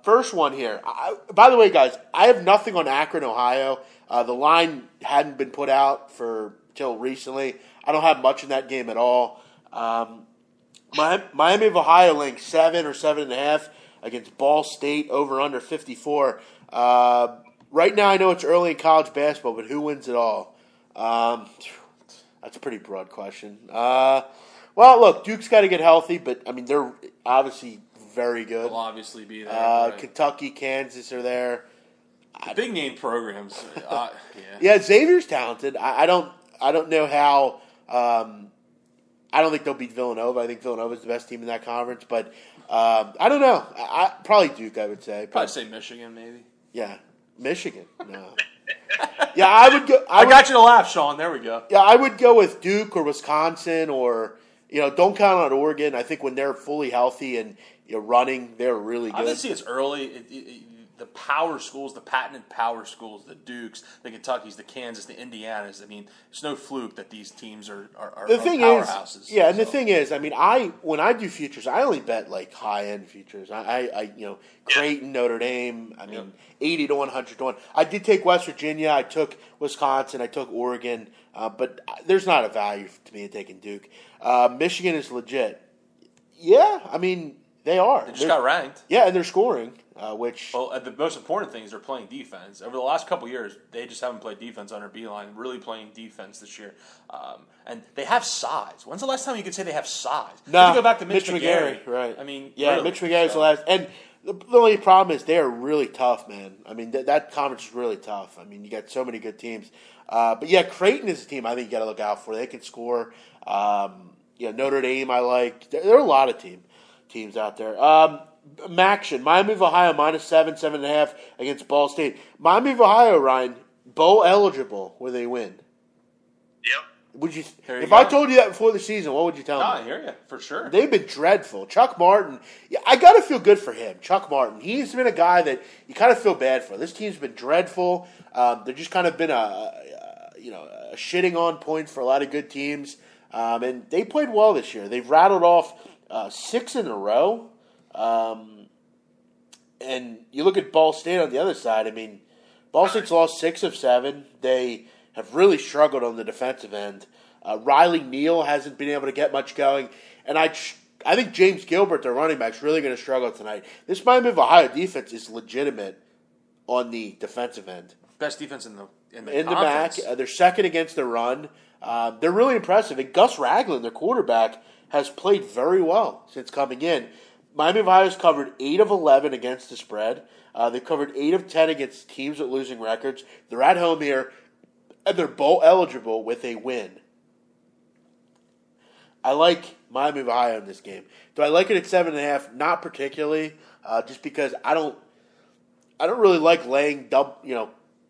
First one here. By the way, guys, I have nothing on Akron, Ohio. The line hadn't been put out till recently. I don't have much in that game at all. Miami of Ohio linked 7 or 7.5 against Ball State over under 54. Right now, I know it's early in college basketball, but who wins it all? That's a pretty broad question. Well, look, Duke's got to get healthy, but they're obviously very good. They'll obviously be there. Right. Kentucky, Kansas are there. The big name programs. Yeah, Xavier's talented. I don't know how. I don't think they'll beat Villanova. I think Villanova's the best team in that conference, but I don't know. Probably Duke, I would say. Probably say Michigan, maybe. Yeah, Michigan. No. Yeah, I would go. I got you to laugh, Sean. There we go. Yeah, I would go with Duke or Wisconsin or don't count on Oregon. I think when they're fully healthy and running, they're really good. Obviously, it's early. The power schools, the patented power schools, the Dukes, the Kentuckys, the Kansas, the Indianas. It's no fluke that these teams are powerhouses. And the thing is, when I do futures, I only bet like high end futures. Creighton, Notre Dame. 80 to 100 to 1. I did take West Virginia. I took Wisconsin. I took Oregon. But there's not a value to me in taking Duke. Michigan is legit. Yeah, they are. They just got ranked. Yeah, and they're scoring. The most important thing is they're playing defense. Over the last couple of years, they just haven't played defense under Beeline. Really playing defense this year, and they have size. When's the last time you could say they have size? No, go back to Mitch McGarry, right? Really, Mitch McGarry's the last. And the only problem is they are really tough, man. That conference is really tough. You got so many good teams. But yeah, Creighton is a team I think you got to look out for. They can score. Notre Dame I like. There are a lot of teams out there. Maction, Miami of Ohio -7, 7.5 against Ball State. Miami of Ohio, Ryan, bowl eligible where they win. Yep. If I told you that before the season, what would you tell me? I hear you for sure. They've been dreadful. Chuck Martin, I got to feel good for him. Chuck Martin, he's been a guy that you kind of feel bad for. This team's been dreadful. They've just kind of been a shitting on points for a lot of good teams, and they played well this year. They've rattled off 6 in a row. And you look at Ball State on the other side. Ball State's lost 6 of 7. They have really struggled on the defensive end. Riley Neal hasn't been able to get much going, and I think James Gilbert, their running back, is really going to struggle tonight. This Miami of Ohio defense is legitimate on the defensive end. Best defense in the MAC. They're second against the run. They're really impressive. And Gus Ragland, their quarterback, has played very well since coming in. Miami of Ohio has covered 8 of 11 against the spread. They've covered 8 of 10 against teams with losing records. They're at home here, and they're bowl eligible with a win. I like Miami of Ohio in this game. Do I like it at 7.5? Not particularly, just because I don't really like laying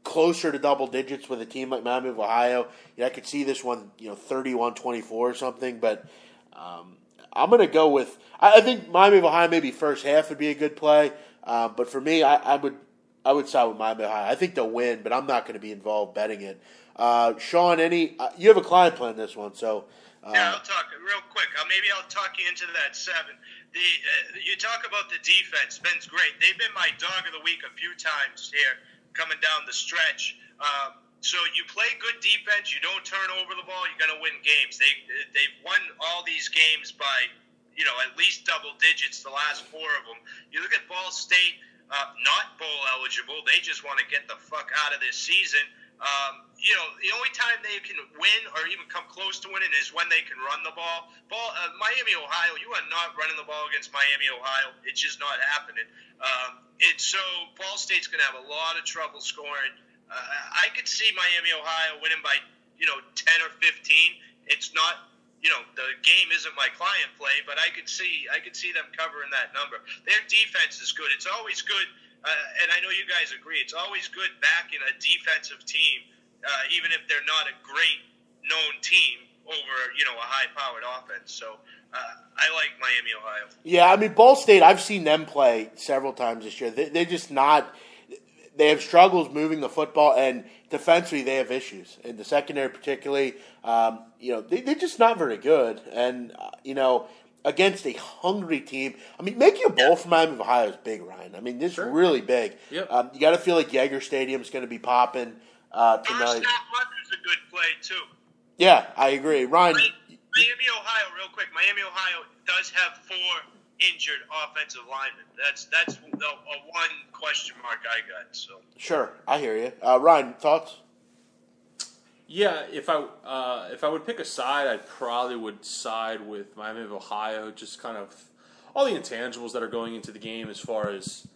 closer to double digits with a team like Miami of Ohio. I could see this one 31-24 or something, but I'm going to go with. I think Miami of Ohio maybe first half would be a good play, but for me, I would side with Miami of Ohio. I think they'll win, but I'm not going to be involved betting it. Sean, you have a client playing this one, so. Yeah, I'll talk real quick. Maybe I'll talk you into that 7. You talk about the defense. Ben's great. They've been my dog of the week a few times here coming down the stretch. So you play good defense. You don't turn over the ball. You're going to win games. They've won all these games by at least double digits. The last 4 of them. You look at Ball State, not bowl eligible. They just want to get the fuck out of this season. The only time they can win or even come close to winning is when they can run the ball. Miami, Ohio, you are not running the ball against Miami, Ohio. It's just not happening. So Ball State's going to have a lot of trouble scoring. I could see Miami, Ohio winning by 10 or 15. It's not. The game isn't my client play, but I could see them covering that number. Their defense is good. It's always good. And I know you guys agree, it's always good backing a defensive team, even if they're not a great known team over, a high-powered offense. So I like Miami, Ohio. Yeah, I mean, Ball State, I've seen them play several times this year. They're just not – they have struggles moving the football, and defensively they have issues. In the secondary particularly, they're just not very good. And, against a hungry team. I mean, making a bowl for Miami of Ohio is big, Ryan. I mean, this is really big. Yep. You got to feel like Yager Stadium's going to be popping tonight. First half is a good play, too. Yeah, I agree. Ryan. Miami, Ohio, real quick. Miami, Ohio does have 4 injured offensive linemen. That's the one question mark I got. So Sure, I hear you. Ryan, thoughts? Yeah, if I would pick a side, I probably would side with Miami of Ohio. Just kind of all the intangibles that are going into the game, as far as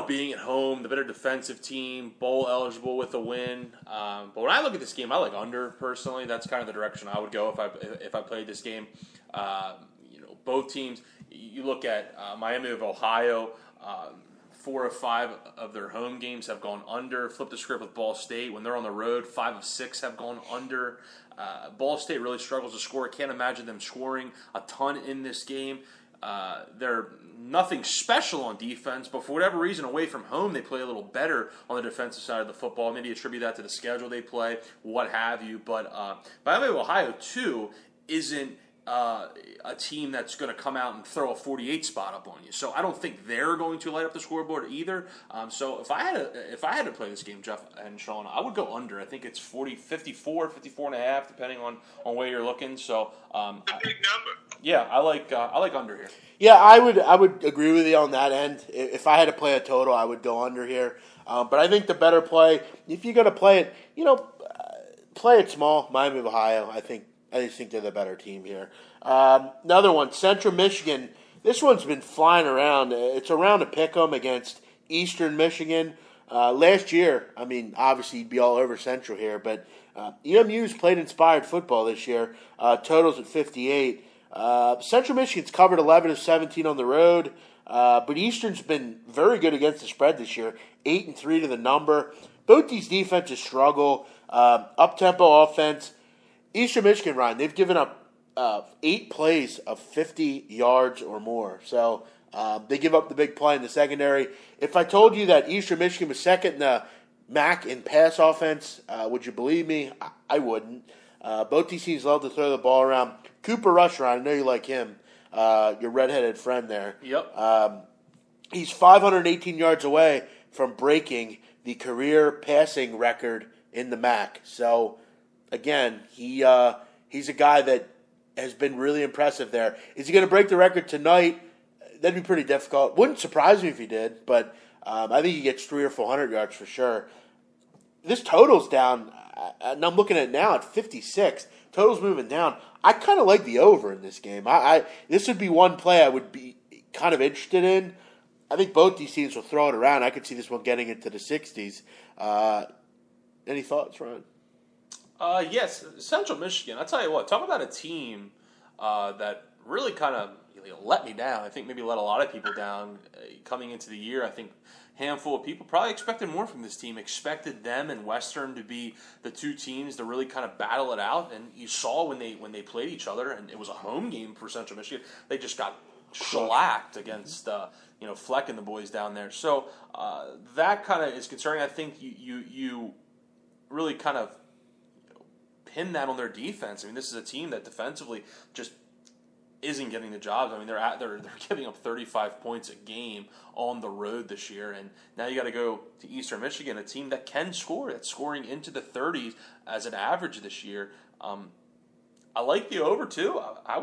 being at home, the better defensive team, bowl eligible with a win. But when I look at this game, I like under personally. That's kind of the direction I would go if I played this game. Both teams. You look at Miami of Ohio. 4 of 5 of their home games have gone under. Flip the script with Ball State. When they're on the road, 5 of 6 have gone under. Ball State really struggles to score. Can't imagine them scoring a ton in this game. They're nothing special on defense, but for whatever reason, away from home, they play a little better on the defensive side of the football. Maybe attribute that to the schedule they play, what have you. But Miami of Ohio, too, isn't a team that's going to come out and throw a 48 spot up on you. So I don't think they're going to light up the scoreboard either. So if I had to play this game, Jeff and Sean, I would go under. I think it's 54 and a half, depending on where you're looking. So it's a big number. Yeah, I like under here. Yeah, I would agree with you on that end. If I had to play a total, I would go under here. But I think the better play, if you're going to play it, play it small. Miami of Ohio, I just think they're the better team here. Another one, Central Michigan. This one's been flying around. It's around to pick 'em against Eastern Michigan. Last year, I mean, obviously you'd be all over Central here, but EMU's played inspired football this year. Totals at 58. Central Michigan's covered 11 of 17 on the road, but Eastern's been very good against the spread this year. 8-3 to the number. Both these defenses struggle. Up-tempo offense. Eastern Michigan, Ryan, they've given up 8 plays of 50 yards or more. So they give up the big play in the secondary. If I told you that Eastern Michigan was second in the MAC in pass offense, would you believe me? I wouldn't. Both these teams love to throw the ball around. Cooper Rush, Ryan, I know you like him, your redheaded friend there. Yep. He's 518 yards away from breaking the career passing record in the MAC. So, again, he's a guy that has been really impressive there. Is he going to break the record tonight? That'd be pretty difficult. Wouldn't surprise me if he did, but I think he gets 300 or 400 yards for sure. This total's down, and I'm looking at it now at 56. Total's moving down. I kind of like the over in this game. This would be one play I would be kind of interested in. I think both these teams will throw it around. I could see this one getting into the 60s. Any thoughts, Ryan? Yes, Central Michigan. I'll tell you what, talk about a team that really kind of let me down. I think maybe let a lot of people down coming into the year. I think a handful of people probably expected more from this team, expected them and Western to be the two teams to really kind of battle it out. And you saw when they played each other, and it was a home game for Central Michigan, they just got shellacked against Fleck and the boys down there. So that kind of is concerning. I think you really kind of pin that on their defense. I mean, this is a team that defensively just isn't getting the jobs. I mean, they're giving up 35 points a game on the road this year, and now you got to go to Eastern Michigan, a team that can score, that's scoring into the 30s as an average this year. I like the over too. I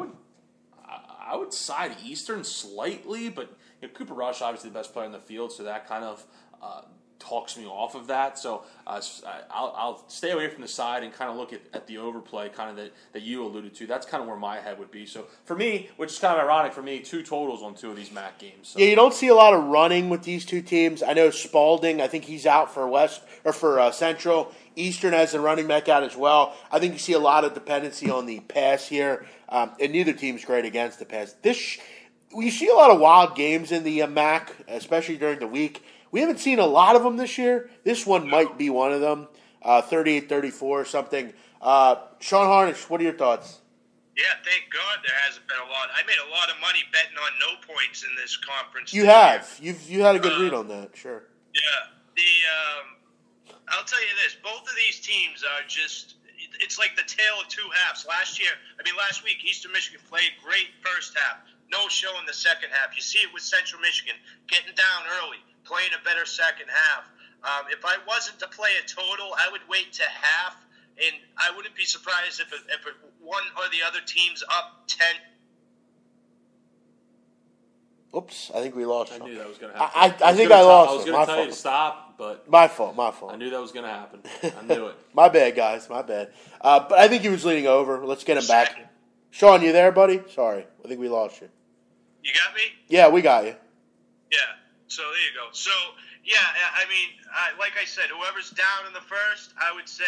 would side Eastern slightly, but Cooper Rush obviously the best player in the field, so that kind of talks me off of that. So I'll stay away from the side and kind of look at the overplay kind of that you alluded to. That's kind of where my head would be. So for me, which is kind of ironic for me, 2 totals on 2 of these MAC games. So. Yeah, you don't see a lot of running with these two teams. I know Spalding, I think he's out for Central. Eastern has a running back out as well. I think you see a lot of dependency on the pass here, and neither team's great against the pass. You see a lot of wild games in the MAC, especially during the week. We haven't seen a lot of them this year. This one might be one of them, 38-34 or something. Sean Harnish, what are your thoughts? Yeah, thank God there hasn't been a lot. I made a lot of money betting on no points in this conference. You have. You had a good read on that, sure. Yeah. I'll tell you this. Both of these teams are just – it's like the tale of two halves. Last week, Eastern Michigan played great first half. No show in the second half. You see it with Central Michigan getting down early, playing a better second half. If I wasn't to play a total, I would wait to half, and I wouldn't be surprised if one or the other team's up 10. Oops, I think we lost. I knew that was going to happen. I think I lost. I was going to tell you to stop, but my fault. I knew that was going to happen. I knew it. My bad, guys. My bad. But I think he was leading over. Let's get him back. Sean, you there, buddy? Sorry, I think we lost you. You got me? Yeah, we got you. Yeah. So there you go. So yeah, I mean, like I said, whoever's down in the first, I would say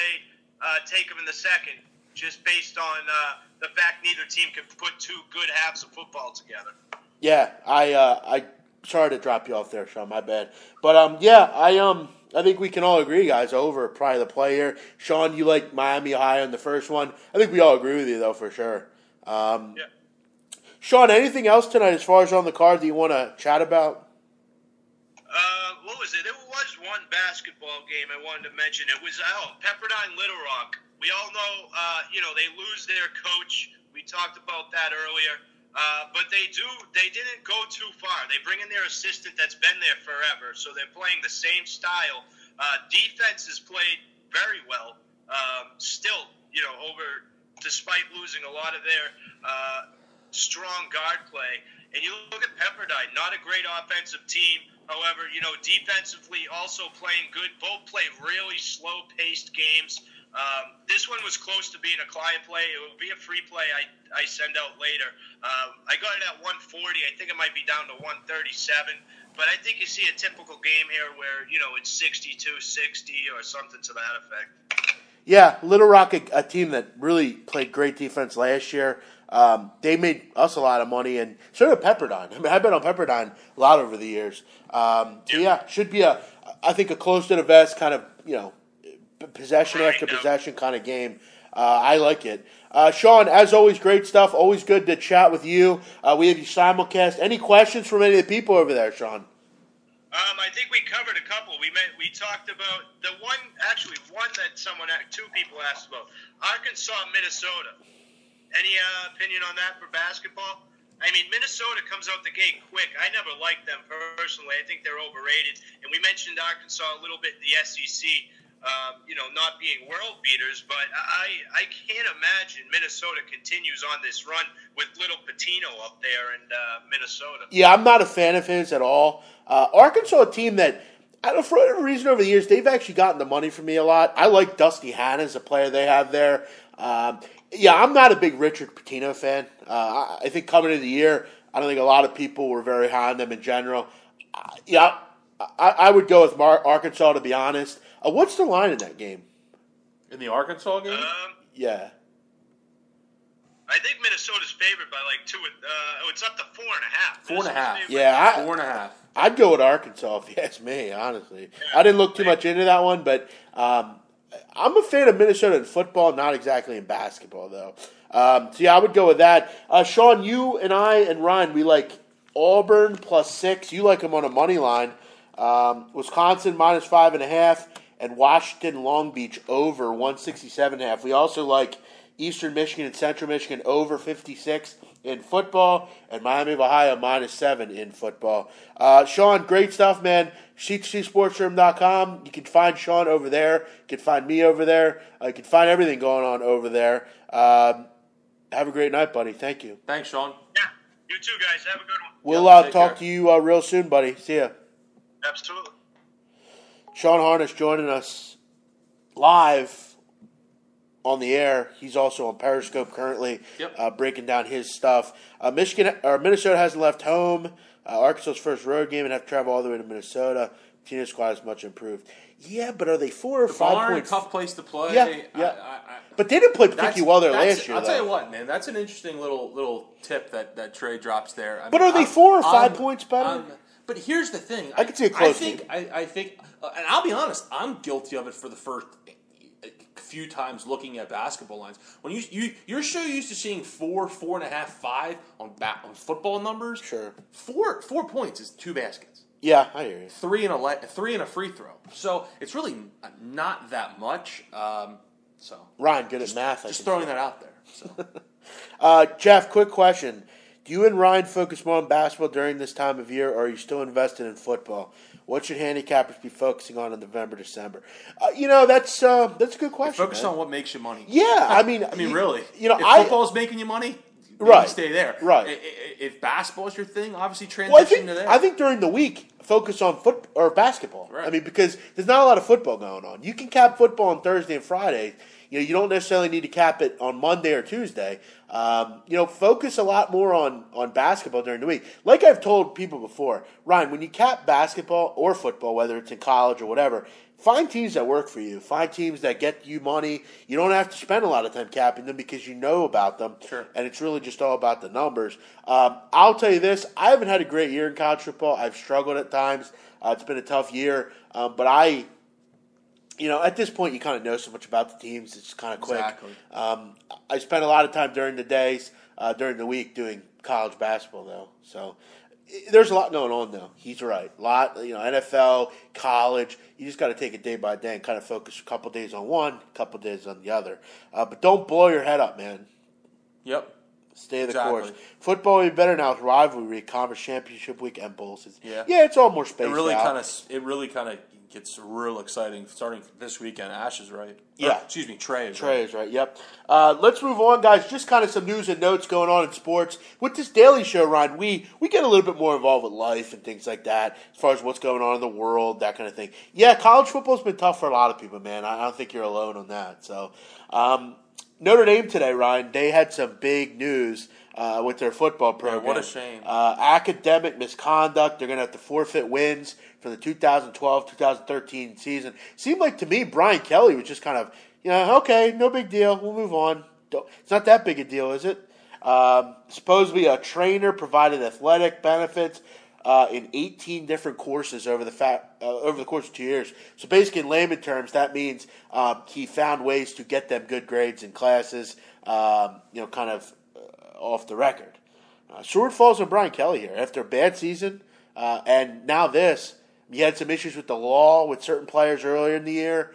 take them in the second, just based on the fact neither team can put 2 good halves of football together. Yeah, I sorry to drop you off there, Sean. My bad. But I think we can all agree, guys. Over probably the play here. Sean, you like Miami high on the first one. I think we all agree with you though for sure. Yeah. Sean, anything else tonight as far as on the card that you want to chat about? What was it? It was one basketball game I wanted to mention. It was Pepperdine Little Rock. We all know, they lose their coach. We talked about that earlier. But they didn't go too far. They bring in their assistant that's been there forever, so they're playing the same style. Defense has played very well. Still, despite losing a lot of their strong guard play. And you look at Pepperdine, not a great offensive team. However, defensively also playing good. Both play really slow-paced games. This one was close to being a client play. It would be a free play I send out later. I got it at 140. I think it might be down to 137. But I think you see a typical game here where, it's 62-60 or something to that effect. Yeah, Little Rock, a team that really played great defense last year. They made us a lot of money, and so did Pepperdine. I mean, I've been on Pepperdine a lot over the years. Should be I think a close to the vest kind of, possession after possession kind of game. I like it. Sean, as always, great stuff. Always good to chat with you. We have you simulcast. Any questions from any of the people over there, Sean? I think we covered a couple. We talked about the one that two people asked about. Arkansas, Minnesota. Any opinion on that for basketball? I mean, Minnesota comes out the gate quick. I never liked them personally. I think they're overrated. And we mentioned Arkansas a little bit in the SEC, not being world beaters. But I can't imagine Minnesota continues on this run with little Patino up there in Minnesota. Yeah, I'm not a fan of his at all. Arkansas, a team that, I don't know, for whatever reason over the years, they've actually gotten the money from me a lot. I like Dusty Hannah as a player they have there. I'm not a big Richard Pitino fan. I think coming into the year, I don't think a lot of people were very high on them in general. I would go with Arkansas, to be honest. What's the line in that game? In the Arkansas game? Yeah. I think Minnesota's favored by like 2. It's up to 4.5. 4.5. Yeah, 4.5. I'd go with Arkansas if you ask me, honestly. I didn't look too much into that one, but I'm a fan of Minnesota in football, not exactly in basketball, though. So, yeah, I would go with that. Sean, you and I and Ryan, we like Auburn +6. You like them on a money line. Wisconsin -5.5, and Washington Long Beach over 167.5. We also like Eastern Michigan and Central Michigan over 56 in football, and Miami of Ohio -7 in football. Sean, great stuff, man. SheetSportsroom.com. You can find Sean over there. You can find me over there. You can find everything going on over there. Have a great night, buddy. Thank you. Thanks, Sean. Yeah, you too, guys. Have a good one. We'll Take talk care. to you real soon, buddy. See ya. Absolutely. Sean Harness joining us live on the air. He's also on Periscope currently, breaking down his stuff. Minnesota hasn't left home. Arkansas's first road game and have to travel all the way to Minnesota. Team squad is much improved. Yeah, but are they 4 or 5 points? A tough place to play. Yeah. But they didn't play particularly well there last year. I'll tell you what, man. That's an interesting little tip that Trey drops there. But are they 4 or 5 points better? But here's the thing. I could see a close game. I think, and I'll be honest, I'm guilty of it for the first few times looking at basketball lines. When you're so used to seeing 4, 4.5, 5 on football numbers. Sure. 4 points is 2 baskets. Yeah, I hear you. 3 and a free throw. So it's really not that much. So Ryan, good at math. Just throwing that out there. So. Jeff, quick question. Do you and Ryan focus more on basketball during this time of year, or are you still invested in football? What should handicappers be focusing on in November, December? That's a good question. Focus on what makes you money. Yeah, I mean, really. If football's making you money, right, stay there. Right. If basketball is your thing, obviously transition to there. I think during the week, focus on basketball. Right. I mean, because there's not a lot of football going on. You can cap football on Thursday and Friday. You don't necessarily need to cap it on Monday or Tuesday. Focus a lot more on basketball during the week. Like I've told people before, Ryan, when you cap basketball or football, whether it's in college or whatever, find teams that work for you. Find teams that get you money. You don't have to spend a lot of time capping them because you know about them. Sure. And it's really just all about the numbers. I'll tell you this. I haven't had a great year in college football. I've struggled at times. It's been a tough year. But at this point, you kind of know so much about the teams. It's kind of quick. Exactly. I spent a lot of time during the days, during the week, doing college basketball, though. So there's a lot going on, though. He's right. A lot, NFL, college. You just got to take it day by day and kind of focus a couple days on one, a couple days on the other. But don't blow your head up, man. Yep. Stay the course. Football will be better now with rivalry, conference championship week, and bowls. Yeah, it's all more spaced out. It really kind of gets real exciting starting this weekend. Ash is right. Yeah. Trey is right. Trey is right, yep. Let's move on, guys. Just kind of some news and notes going on in sports. With this daily show, Ryan, we get a little bit more involved with life and things like that, as far as what's going on in the world, that kind of thing. Yeah, college football's been tough for a lot of people, man. I don't think you're alone on that. So, Notre Dame today, Ryan, they had some big news with their football program. Yeah, what a shame. Academic misconduct. They're going to have to forfeit wins for the 2012-2013 season. Seemed like to me Brian Kelly was just kind of, okay, no big deal. We'll move on. It's not that big a deal, is it? Supposedly a trainer provided athletic benefits in 18 different courses over the course of 2 years. So basically, in layman terms, that means he found ways to get them good grades in classes, kind of off the record. Sword falls on Brian Kelly here. After a bad season, and now this, you had some issues with the law with certain players earlier in the year.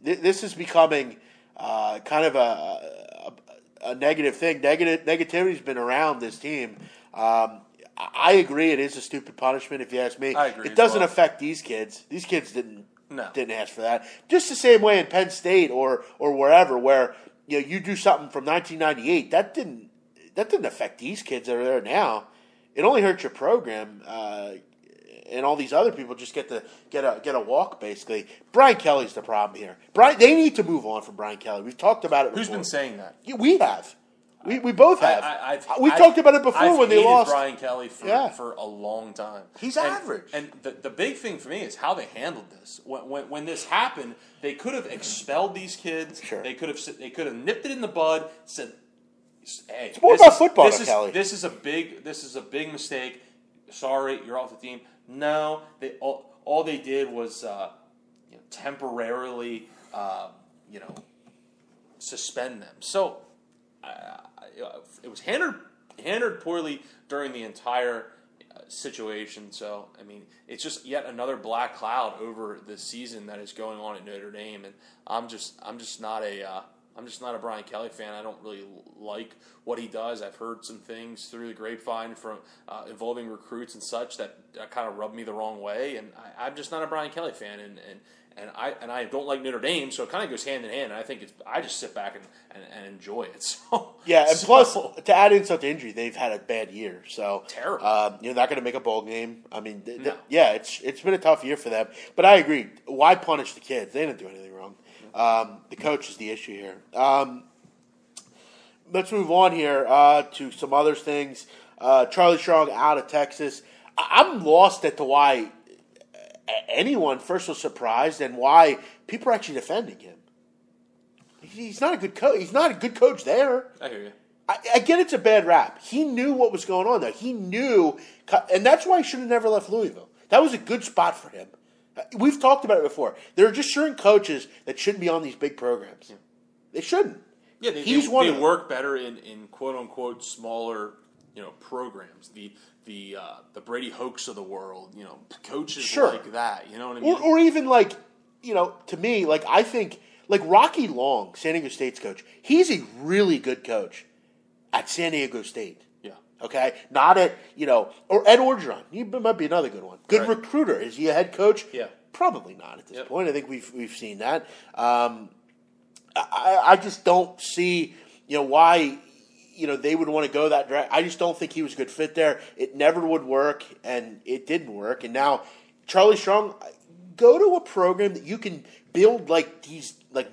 This is becoming kind of a negative thing. Negativity's been around this team. I agree it is a stupid punishment if you ask me. I agree. It doesn't affect these kids. These kids didn't ask for that. Just the same way in Penn State or wherever where you do something from 1998, that didn't affect these kids that are there now. It only hurts your program, and all these other people just get a walk basically. Brian Kelly's the problem here. They need to move on from Brian Kelly. We've talked about it before. Who's been saying that? Yeah, we have. We both have. We talked about it before when they lost. Brian Kelly for a long time. He's average. And the big thing for me is how they handled this. When this happened, they could have expelled these kids. Sure. They could have nipped it in the bud. Said, Hey, it's more about football, Kelly. This is a big mistake. Sorry, you're off the team. No, all they did was temporarily suspend them. So it was handled poorly during the entire situation. So I mean, it's just yet another black cloud over the season that is going on at Notre Dame, and I'm just not a Brian Kelly fan. I don't really like what he does. I've heard some things through the grapevine from involving recruits and such that kind of rub me the wrong way, and I'm just not a Brian Kelly fan, and I don't like Notre Dame, so it kind of goes hand in hand. And I think I just sit back and enjoy it. So plus to add insult to injury, they've had a bad year. So terrible. You're not going to make a bowl game. I mean, No. it's been a tough year for them. But I agree. Why punish the kids? They didn't do anything wrong. The coach is the issue here. Let's move on here to some other things. Charlie Strong out of Texas. I'm lost as to why anyone first was surprised and why people are actually defending him. He's not a good coach. He's not a good coach there. I hear you. I get it's a bad rap. He knew what was going on there. He knew, and that's why he should have never left Louisville. That was a good spot for him. We've talked about it before. There are just certain coaches that shouldn't be on these big programs. Yeah. They shouldn't. Yeah, they work better in quote unquote smaller programs. The Brady Hoax of the world, coaches like that. You know what I mean? Or even to me, I think Rocky Long, San Diego State's coach. He's a really good coach at San Diego State. Yeah. Okay, not at or Ed Orgeron. He might be another good one. Good recruiter. Is he a head coach? Yeah. Probably not at this point. I think we've seen that. I just don't see why they would want to go that direction. I just don't think he was a good fit there. It never would work, and it didn't work. And now Charlie Strong, go to a program that you can build like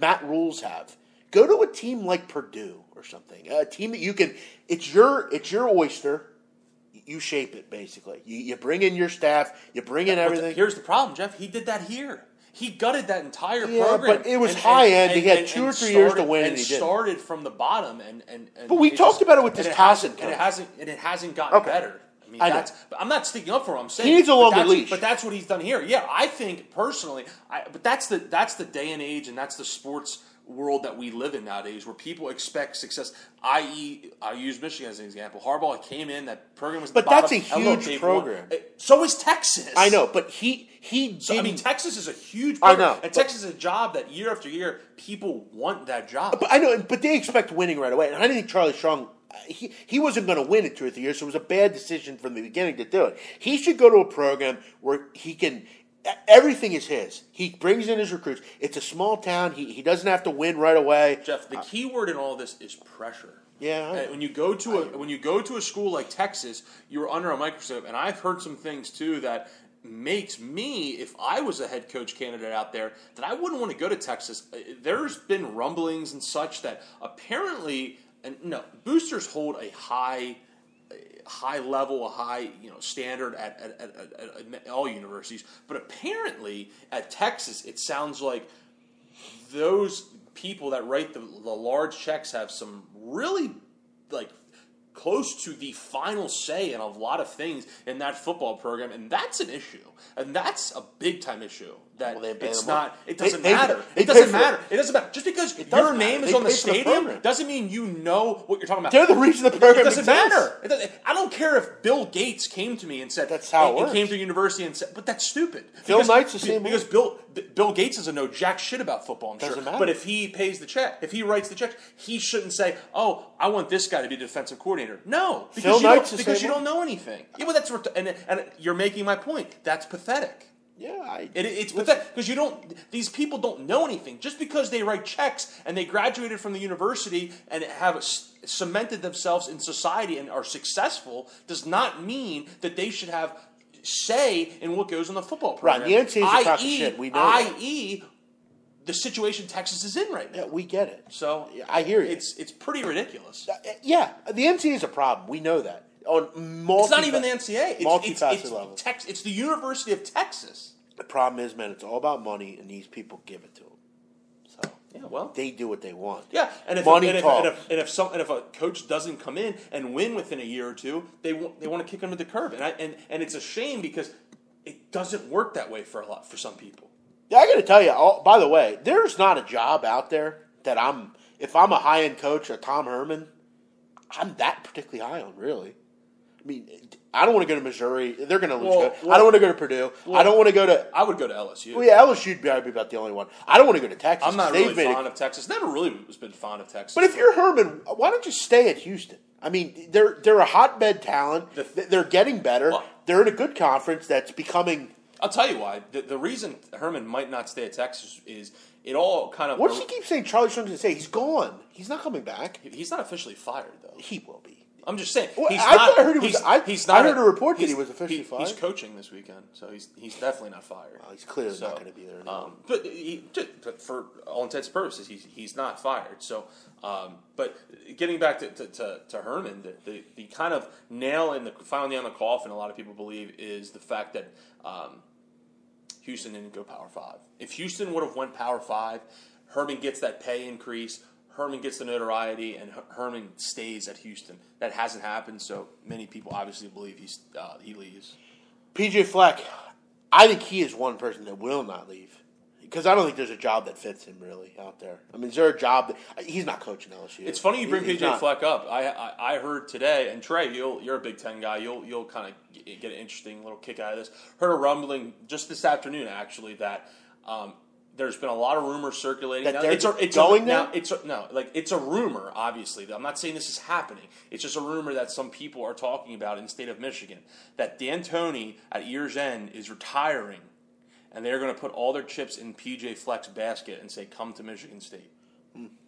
Matt Rules have. Go to a team like Purdue or something. A team that you can. It's your oyster. You shape it, basically. You bring in your staff. You bring in everything. Here's the problem, Jeff. He did that here. He gutted that entire program. But it was high end. He had 2 or 3 years to win, and he started from the bottom. But we talked about it with this Towson coach. And it hasn't gotten better. I mean, I'm not sticking up for him. I'm saying he needs a longer leash. But that's what he's done here. Yeah, I think personally. But that's the day and age, and that's the sports world that we live in nowadays, where people expect success. I.e., I use Michigan as an example. Harbaugh came in, that program was. But that's a huge program. So is Texas. I know, but he didn't. So, I mean, Texas is a huge program. I know, and Texas is a job that year after year people want that job. But I know, but they expect winning right away. And I think Charlie Strong. He wasn't going to win in 2 or 3 years, so it was a bad decision from the beginning to do it. He should go to a program where he can. Everything is his. He brings in his recruits. It's a small town. He doesn't have to win right away. Jeff, the key word in all this is pressure. Yeah. When you go to a school like Texas, you're under a microscope, and I've heard some things too that makes me, if I was a head coach candidate out there, that I wouldn't want to go to Texas. There's been rumblings and such that apparently, boosters hold a high level, a high standard at all universities. But apparently at Texas, it sounds like those people that write the large checks have some really close to the final say in a lot of things in that football program, and that's an issue, and that's a big time issue. That it's not. It doesn't matter. It doesn't matter. It doesn't matter. Just because your name is on the stadium doesn't mean you know what you're talking about. They're the reason the program It doesn't matter. I don't care if Bill Gates came to me and said that's how it works. He came to a university and said, but that's stupid. Phil Knight's the same because Bill Gates doesn't know jack shit about football. I'm doesn't sure. matter. But if he pays the check, if he writes the check, he shouldn't say, "Oh, I want this guy to be the defensive coordinator." No, because you don't know anything. Yeah, well, that's and you're making my point. That's pathetic. Yeah, it's pathetic because these people don't know anything. Just because they write checks and they graduated from the university and have cemented themselves in society and are successful does not mean that they should have say in what goes on the football program. Right, the NCAA is a crock of shit. We know i.e., the situation Texas is in right now. Yeah, we get it. So I hear you. It's pretty ridiculous. Yeah, the NCAA is a problem. We know that. It's not even the NCAA. Multifaceted level. It's the University of Texas. The problem is, man, it's all about money, and these people give it to them. So Yeah, well, they do what they want. Yeah, and if Money and talks. if a coach doesn't come in and win within a year or two, they want to kick him to the curb, and it's a shame because it doesn't work that way for some people. Yeah, I got to tell you. By the way, there's not a job out there that if I'm a high end coach, a Tom Herman, I'm that particularly high on. Really, I mean, I don't want to go to Missouri. They're going to lose. I don't want to go to Purdue. I don't want to go to. I would go to LSU. Well, yeah, LSU would be about the only one. I don't want to go to Texas. I'm not really fond of Texas. Never really been fond of Texas. But if you're Herman, why don't you stay at Houston? I mean, they're a hotbed talent. They're getting better. Well, they're in a good conference that's becoming. I'll tell you why. The reason Herman might not stay at Texas is it all kind of. What does he keep saying? Charlie Strong's going to say he's gone. He's not coming back. He's not officially fired though. He will be. I'm just saying. Well, he's I not, heard I heard a report that he was officially fired. He's coaching this weekend, so he's definitely not fired. Well, he's clearly not going to be there. But for all intents and purposes, he's not fired. So, but getting back to Herman, the kind of final nail in the coffin, a lot of people believe, is the fact that Houston didn't go Power 5. If Houston would have went Power 5, Herman gets that pay increase. Herman gets the notoriety, and Herman stays at Houston. That hasn't happened, so many people obviously believe he leaves. PJ Fleck, I think he is one person that will not leave because I don't think there's a job that fits him really out there. I mean, is there a job that he's not coaching LSU? It's funny you bring PJ Fleck up. I heard today, and Trey, you're a Big Ten guy. You'll kind of get an interesting little kick out of this. Heard a rumbling just this afternoon actually that. There's been a lot of rumors circulating. That now, it's a rumor, obviously. I'm not saying this is happening. It's just a rumor that some people are talking about in the state of Michigan. That D'Antoni at year's end is retiring, and they're going to put all their chips in PJ Fleck's basket and say, come to Michigan State.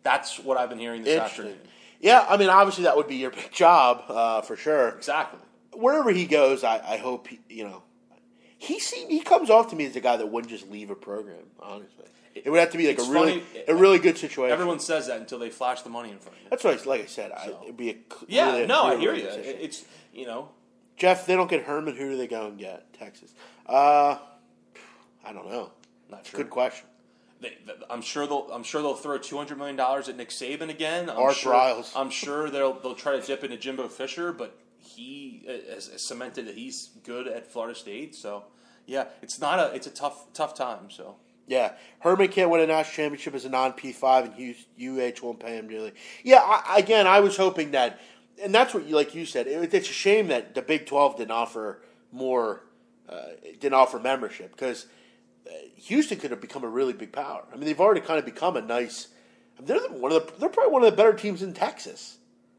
That's what I've been hearing this afternoon. Yeah, I mean, obviously that would be your big job, for sure. Exactly. Wherever he goes, I hope, he comes off to me as a guy that wouldn't just leave a program, honestly. It would have to be like a really good situation. Everyone says that until they flash the money in front of you. That's what, like I said, it'd be I hear you. It's Jeff, they don't get Herman. Who do they go and get? Texas. I don't know. Not sure. Good question. I'm sure they'll throw $200 million at Nick Saban again. Art Briles. I'm sure they'll try to dip into Jimbo Fisher, but he has cemented that he's good at Florida State. So yeah, it's a tough time. So. Yeah, Herman can't win a national championship as a non-P5, and UH won't pay him really. Yeah, I was hoping that, and that's what, like you said, it's a shame that the Big 12 didn't offer membership because Houston could have become a really big power. I mean, they've already kind of become a nice. They're probably one of the better teams in Texas.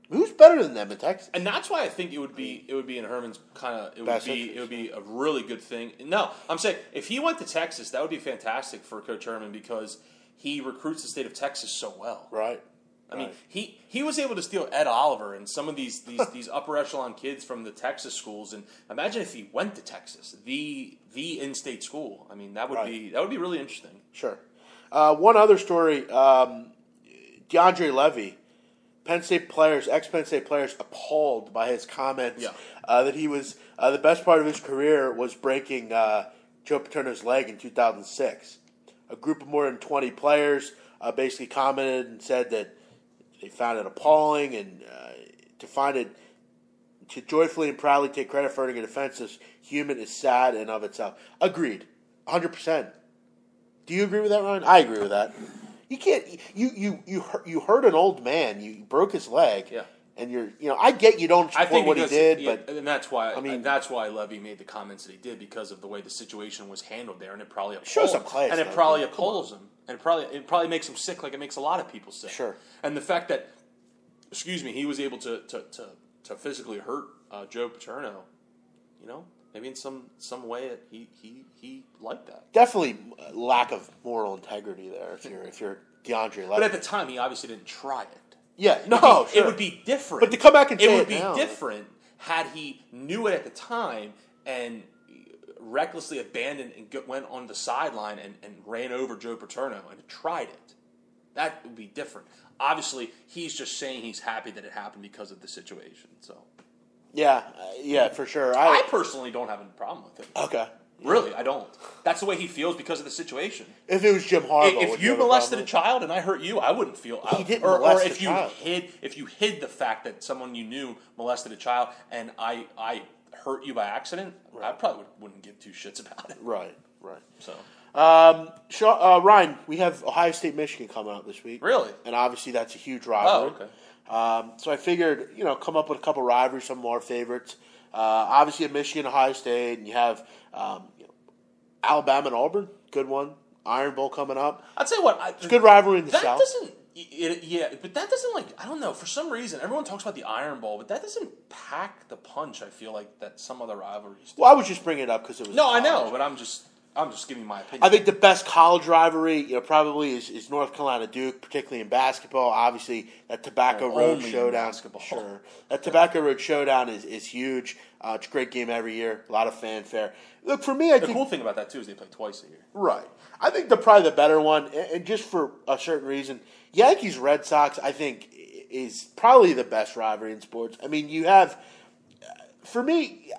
Who's better than them in Texas? And that's why I think it would be in Herman's it would be a really good thing. No, I'm saying if he went to Texas, that would be fantastic for Coach Herman because he recruits the state of Texas so well. Right. I mean, he was able to steal Ed Oliver and some of these upper echelon kids from the Texas schools. And imagine if he went to Texas, the in-state school. I mean, that would be really interesting. Sure. One other story: DeAndre Levy. Ex-Penn State players appalled by his comments that he was the best part of his career was breaking Joe Paterno's leg in 2006. A group of more than 20 players basically commented and said that they found it appalling and to joyfully and proudly take credit for earning a defenseless human is sad in of itself. Agreed, 100%. Do you agree with that, Ryan? I agree with that. You can't. You hurt an old man. You broke his leg. Yeah. And I get you don't support what he did, but and that's why that's why Levy made the comments that he did because of the way the situation was handled there, and it probably shows some class, and it probably appalls him, and it probably makes him sick, like it makes a lot of people sick. Sure. And the fact that, he was able to physically hurt Joe Paterno, maybe in some way he liked that. Definitely lack of moral integrity there. If you're DeAndre Levy, but at the time he obviously didn't try it. Yeah, no, it would be different. But to come back and say it would be now, different had he knew it at the time and recklessly abandoned and went on the sideline and ran over Joe Paterno and tried it. That would be different. Obviously, he's just saying he's happy that it happened because of the situation. So, yeah, for sure. I personally don't have a problem with it. Okay. Really, I don't. That's the way he feels because of the situation. If it was Jim Harbaugh, If you molested a child and I hurt you, I wouldn't feel. He didn't molest if a child. If you hid the fact that someone you knew molested a child and I hurt you by accident, I probably wouldn't give two shits about it. Right. So. Ryan, we have Ohio State, Michigan coming up this week. Really? And obviously that's a huge rivalry. Oh, okay. So I figured, come up with a couple rivalries, some of our favorites. Obviously, at Michigan, Ohio State, and you have Alabama and Auburn, good one. Iron Bowl coming up. I'd say what it's a good rivalry in the that South. But that doesn't I don't know. For some reason, everyone talks about the Iron Bowl, but that doesn't pack the punch. I feel like that some other rivalries do. Well, I was just bringing it up because it was. No, I know, but I'm just giving my opinion. I think the best college rivalry, probably is North Carolina Duke, particularly in basketball. Obviously, that Tobacco Road Showdown. Sure, that Tobacco Road Showdown is huge. It's a great game every year. A lot of fanfare. Look, for me, I think the cool thing about that too is they play twice a year. Right. I think probably the better one, and just for a certain reason, Yankees Red Sox, I think, is probably the best rivalry in sports. I mean, you have, for me,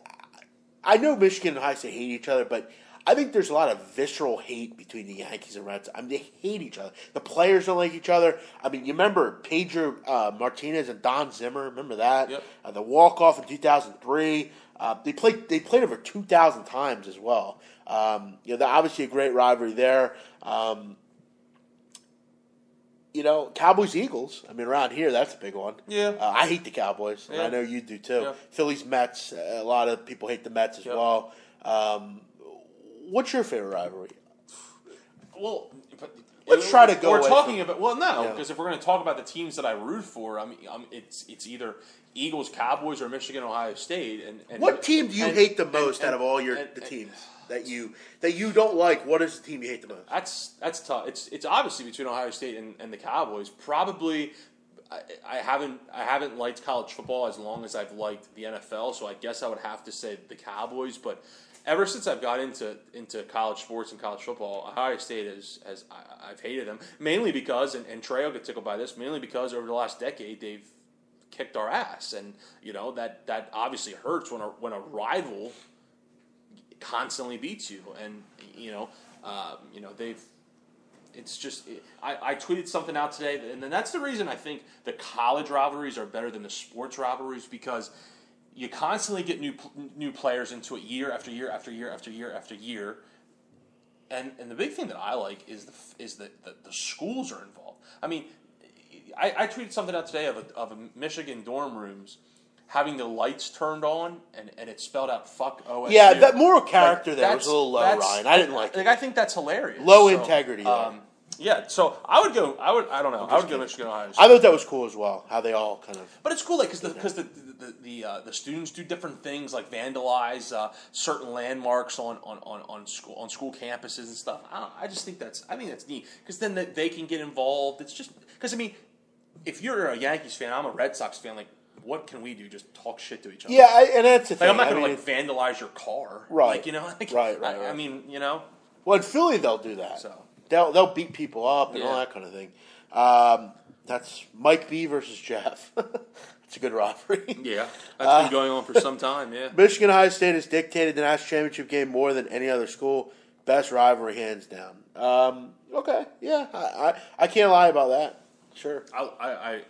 I know Michigan and Ohio State hate each other, but I think there's a lot of visceral hate between the Yankees and Red Sox. I mean, they hate each other. The players don't like each other. I mean, you remember Pedro Martinez and Don Zimmer? Remember that? Yep. The walk-off in 2003. They played over 2,000 times as well. Obviously a great rivalry there. Cowboys-Eagles. I mean, around here, that's a big one. Yeah. I hate the Cowboys. And I know you do too. Yeah. Phillies-Mets. A lot of people hate the Mets as well. What's your favorite rivalry? Well, let's try to go. We're talking about because if we're going to talk about the teams that I root for, it's either Eagles, Cowboys, or Michigan, Ohio State. And what team do you hate the most out of all the teams that you don't like? What is the team you hate the most? That's tough. It's obviously between Ohio State and the Cowboys. Probably, I haven't liked college football as long as I've liked the NFL, so I guess I would have to say the Cowboys, but. Ever since I've got into college sports and college football, Ohio State I've hated them mainly because and Trey will get tickled by this mainly because over the last decade they've kicked our ass and that obviously hurts when a rival constantly beats you and they've it's just I tweeted something out today and then that's the reason I think the college rivalries are better than the sports rivalries because. You constantly get new players into it year after year after year after year after year, and the big thing that I like is that the schools are involved. I mean, I tweeted something out today of a Michigan dorm rooms having the lights turned on and it spelled out "fuck OSU." Yeah, that moral character there was a little low, Ryan. I didn't like it. I think that's hilarious. Low integrity. Yeah, so I would go. I don't know. I would go Michigan, Ohio State. I thought that was cool as well. How they all kind of. But it's cool, like because the students do different things, like vandalize certain landmarks on school campuses and stuff. I just think that's neat because then they can get involved. It's just because if you're a Yankees fan, I'm a Red Sox fan. Like, what can we do? Just talk shit to each other. Yeah, and that's the thing. I'm not going to vandalize your car, right? Right. I mean, Well, in Philly they'll do that. So. They'll beat people up and all that kind of thing. That's Mike B versus Jeff. It's a good rivalry. Yeah, that's been going on for some time. Yeah, Michigan Ohio State has dictated the national championship game more than any other school. Best rivalry, hands down. Okay, yeah, I can't lie about that. Sure, I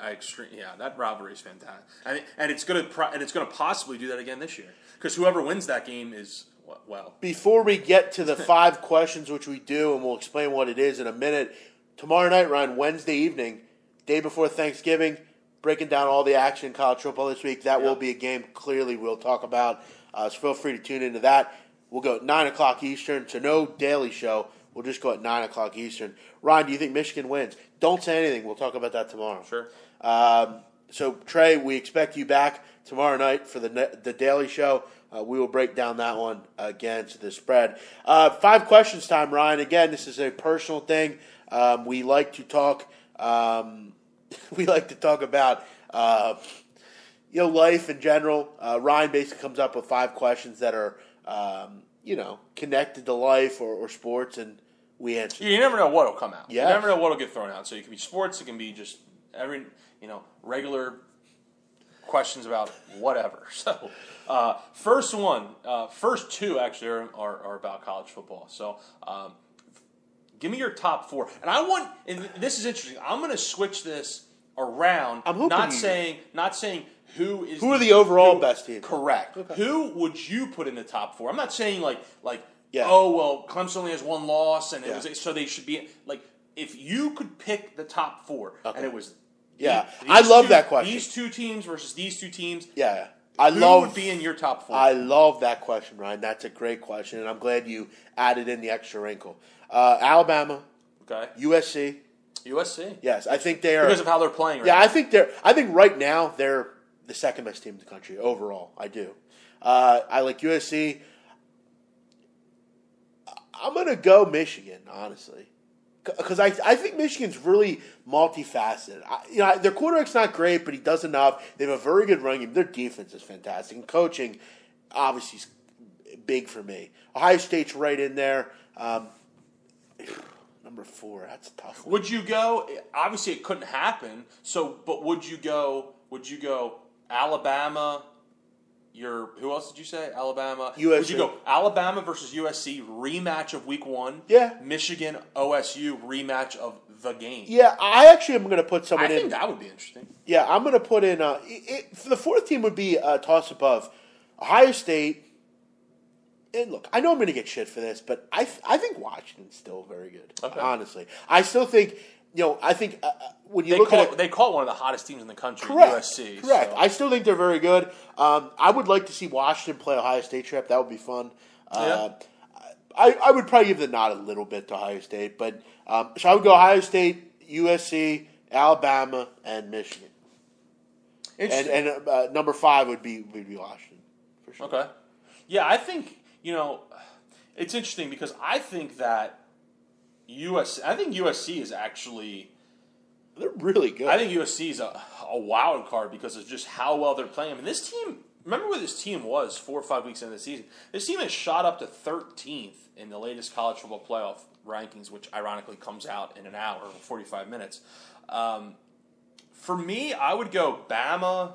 that rivalry is fantastic, and it's going to possibly do that again this year because whoever wins that game is. Well, before we get to the 5 questions, which we do, and we'll explain what it is in a minute, tomorrow night, Ryan, Wednesday evening, day before Thanksgiving, breaking down all the action in college football this week. That will be a game clearly we'll talk about, so feel free to tune into that. We'll go at 9 o'clock Eastern, so no daily show. We'll just go at 9 o'clock Eastern. Ryan, do you think Michigan wins? Don't say anything. We'll talk about that tomorrow. Sure. So, Trey, we expect you back tomorrow night for the daily show. We will break down that one against the spread. 5 questions time, Ryan. Again, this is a personal thing. We like to talk. We like to talk about life in general. Ryan basically comes up with 5 questions that are connected to life or sports, and we answer. You never know what'll come out. Yes. You never know what'll get thrown out. So it can be sports. It can be just regular questions about whatever. So, first two actually are about college football. So, give me your top 4. And and this is interesting. I'm going to switch this around. I'm hoping not saying who are the overall best team. Correct. Okay. Who would you put in the top 4? I'm not saying like yeah. oh well, Clemson only has 1 loss and so they should be like if you could pick the top 4 and it was I love that question. These 2 teams versus these 2 teams. Yeah. Who would be in your top 4? I love that question, Ryan. That's a great question, and I'm glad you added in the extra wrinkle. Alabama, okay, USC. Yes, I think they are because of how they're playing. Right now. I think right now they're the second best team in the country overall. I do. I like USC. I'm gonna go Michigan, honestly, because I think Michigan's really multifaceted. Their quarterback's not great, but he does enough. They have a very good running game. Their defense is fantastic, and coaching obviously is big for me. Ohio State's right in there. Number 4, that's a tough one. Would you go? Obviously, it couldn't happen. So, but would you go Alabama? Who else did you say? Alabama. USC. Would you go Alabama versus USC rematch of Week 1? Yeah. Michigan OSU rematch of the game. Yeah, I actually am going to put someone in. I think that would be interesting. Yeah, I'm going to put in. For the 4th team would be a toss above Ohio State. And look, I know I'm going to get shit for this, but I think Washington's still very good. Okay. Honestly, I still think when you look at it, they call it one of the hottest teams in the country. Correct. USC. Correct. So. I still think they're very good. I would like to see Washington play Ohio State trip. That would be fun. I would probably give the nod a little bit to Ohio State, but so I would go Ohio State, USC, Alabama, and Michigan. And number 5 would be Washington for sure. Okay. Yeah, I think it's interesting because I think that USC is actually. They're really good. I think USC is a wild card because of just how well they're playing. I mean, this team. Remember where this team was 4 or 5 weeks into the season. This team has shot up to 13th in the latest college football playoff rankings, which ironically comes out in an hour or 45 minutes. For me, I would go Bama.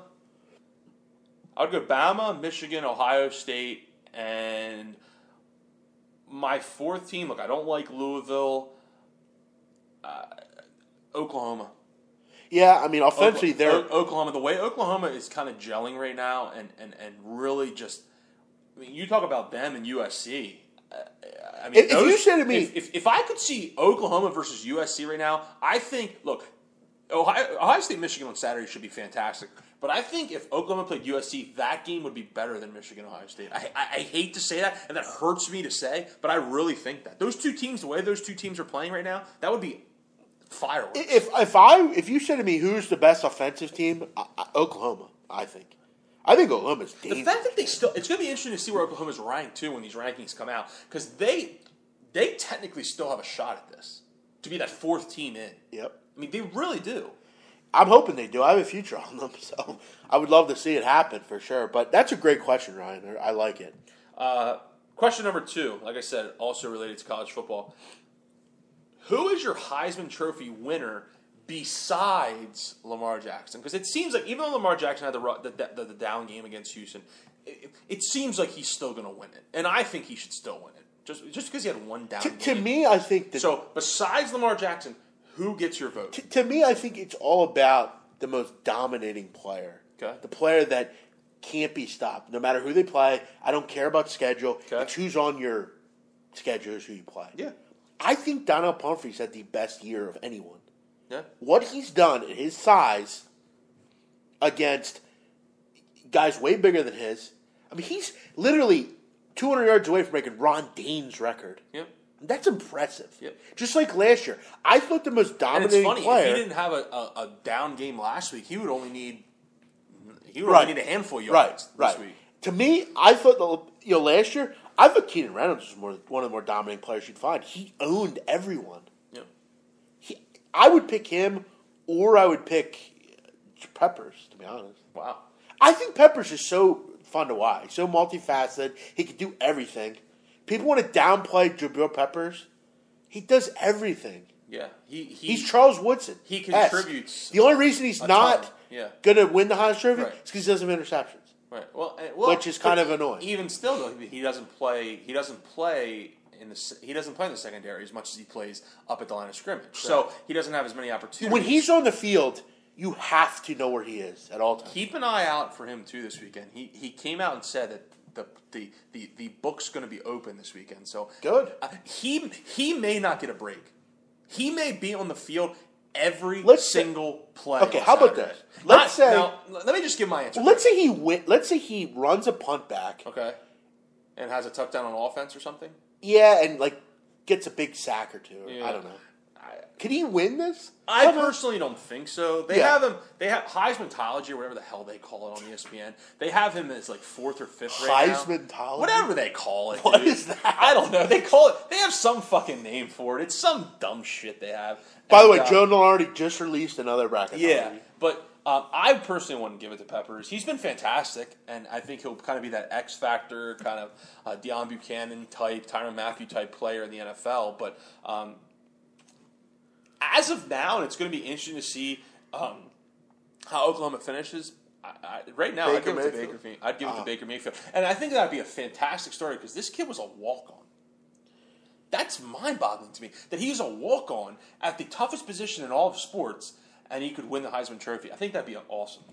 Michigan, Ohio State, and my 4th team. Look, I don't like Louisville. Oklahoma. Yeah, I mean, offensively, they're Oklahoma. The way Oklahoma is kind of gelling right now, and really just, I mean, you talk about them and USC. I mean, if you said to me, if I could see Oklahoma versus USC right now, I think Ohio State Michigan on Saturday should be fantastic. But I think if Oklahoma played USC, that game would be better than Michigan Ohio State. I hate to say that, and that hurts me to say, but I really think that those 2 teams, the way those 2 teams are playing right now, that would be fireworks. If you said to me who's the best offensive team, Oklahoma. I think Oklahoma's dangerous. The fact that it's going to be interesting to see where Oklahoma's ranked too when these rankings come out because they technically still have a shot at this to be that 4th team in. Yep. I mean, they really do. I'm hoping they do. I have a future on them, so I would love to see it happen for sure. But that's a great question, Ryan. I like it. Question number 2, like I said, also related to college football. Who is your Heisman Trophy winner besides Lamar Jackson? Because it seems like even though Lamar Jackson had the down game against Houston, it seems like he's still going to win it. And I think he should still win it. Just because he had one down game. To me, I think that... So, besides Lamar Jackson, who gets your vote? To me, I think it's all about the most dominating player. Okay. The player that can't be stopped. No matter who they play, I don't care about schedule. Okay. It's who's on your schedule is who you play. Yeah. I think Donnell Pumphrey's had the best year of anyone. Yeah. What he's done at his size against guys way bigger than his. I mean, he's literally 200 yards away from breaking Ron Dane's record. Yep. That's impressive. Yep. Just like last year. I thought the most dominating and it's funny, player... if he didn't have a down game last week, he would only need a handful of yards this week. To me, I thought last year, I thought Keenan Reynolds was one of the more dominating players you'd find. He owned everyone. Yep. I would pick him, or I would pick Peppers, to be honest. Wow. I think Peppers is so fun to watch. So multifaceted. He can do everything. People want to downplay Jabril Peppers. He does everything. Yeah. He's Charles Woodson. He contributes. The only reason he's not going to win the Heisman Trophy? Right. It's because he doesn't have interceptions. Right. Well, which is kind of annoying. Even still, though, he doesn't play. He doesn't play in the secondary as much as he plays up at the line of scrimmage. Right. So he doesn't have as many opportunities. When he's on the field, you have to know where he is at all times. Keep an eye out for him too this weekend. He came out and said that the book's going to be open this weekend. So good. He may not get a break. He may be on the field every single play. Okay, how about this? Let me just give my answer. Let's say he runs a punt back. Okay. And has a touchdown on offense or something? Yeah, and gets a big sack or two. Yeah. I don't know. Can he win this? I personally don't think so. They have him. They have Heismantology or whatever the hell they call it on ESPN. They have him as 4th or 5th right now. Heismantology? Whatever they call it. What dude. is that? I don't know. They call it. They have some fucking name for it. It's some dumb shit they have. By the way, Joe Lombardi just released another bracket. Yeah, but I personally wouldn't give it to Peppers. He's been fantastic, and I think he'll kind of be that X factor, kind of Deion Buchanan type, Tyrann Mathieu type player in the NFL. But as of now, and it's going to be interesting to see how Oklahoma finishes. Right now, I'd give it to Baker Mayfield, and I think that'd be a fantastic story because this kid was a walk-on. That's mind-boggling to me that he's a walk-on at the toughest position in all of sports, and he could win the Heisman Trophy. I think that'd be awesome.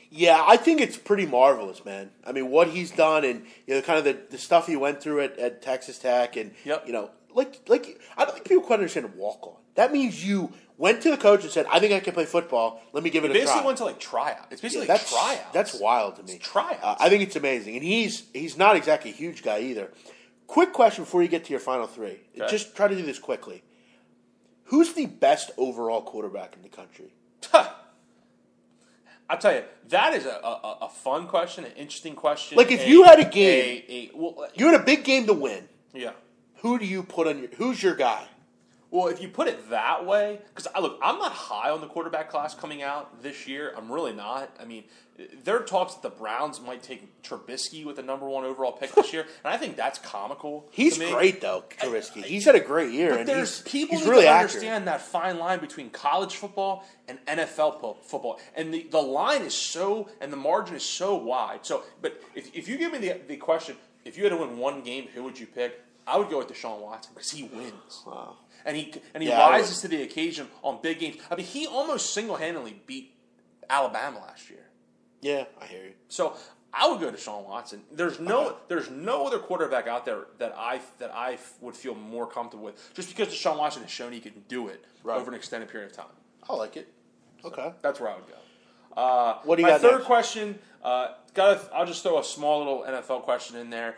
Yeah, I think it's pretty marvelous, man. I mean, what he's done, and kind of the stuff he went through at Texas Tech, and I don't think people quite understand a walk-on. That means you went to the coach and said, "I think I can play football. Let me give it a try." Basically, went to tryout. It's basically tryouts. That's wild to me. It's tryouts. I think it's amazing, and he's not exactly a huge guy either. Quick question before you get to your final three. Okay. Just try to do this quickly. Who's the best overall quarterback in the country? I'll tell you, that is a fun question, an interesting question. If you had a game, you had a big game to win. Yeah. Who do you put on who's your guy? Well, if you put it that way, because I'm not high on the quarterback class coming out this year. I'm really not. I mean, there are talks that the Browns might take Trubisky with the number 1 overall pick this year, and I think that's comical. He's great though, Trubisky. He's had a great year, but and people he's need really to accurate. understand that fine line between college football and NFL football, and the line is so, and the margin is so wide. So, but if you give me the question, if you had to win one game, who would you pick? I would go with Deshaun Watson because he wins. Wow. And he rises to the occasion on big games. I mean, he almost single-handedly beat Alabama last year. Yeah, I hear you. So I would go to Deshaun Watson. There's no other quarterback out there that I would feel more comfortable with, just because Deshaun Watson has shown he can do it over an extended period of time. I like it. Okay, so that's where I would go. What do you got My third next? question. I'll just throw a small little NFL question in there.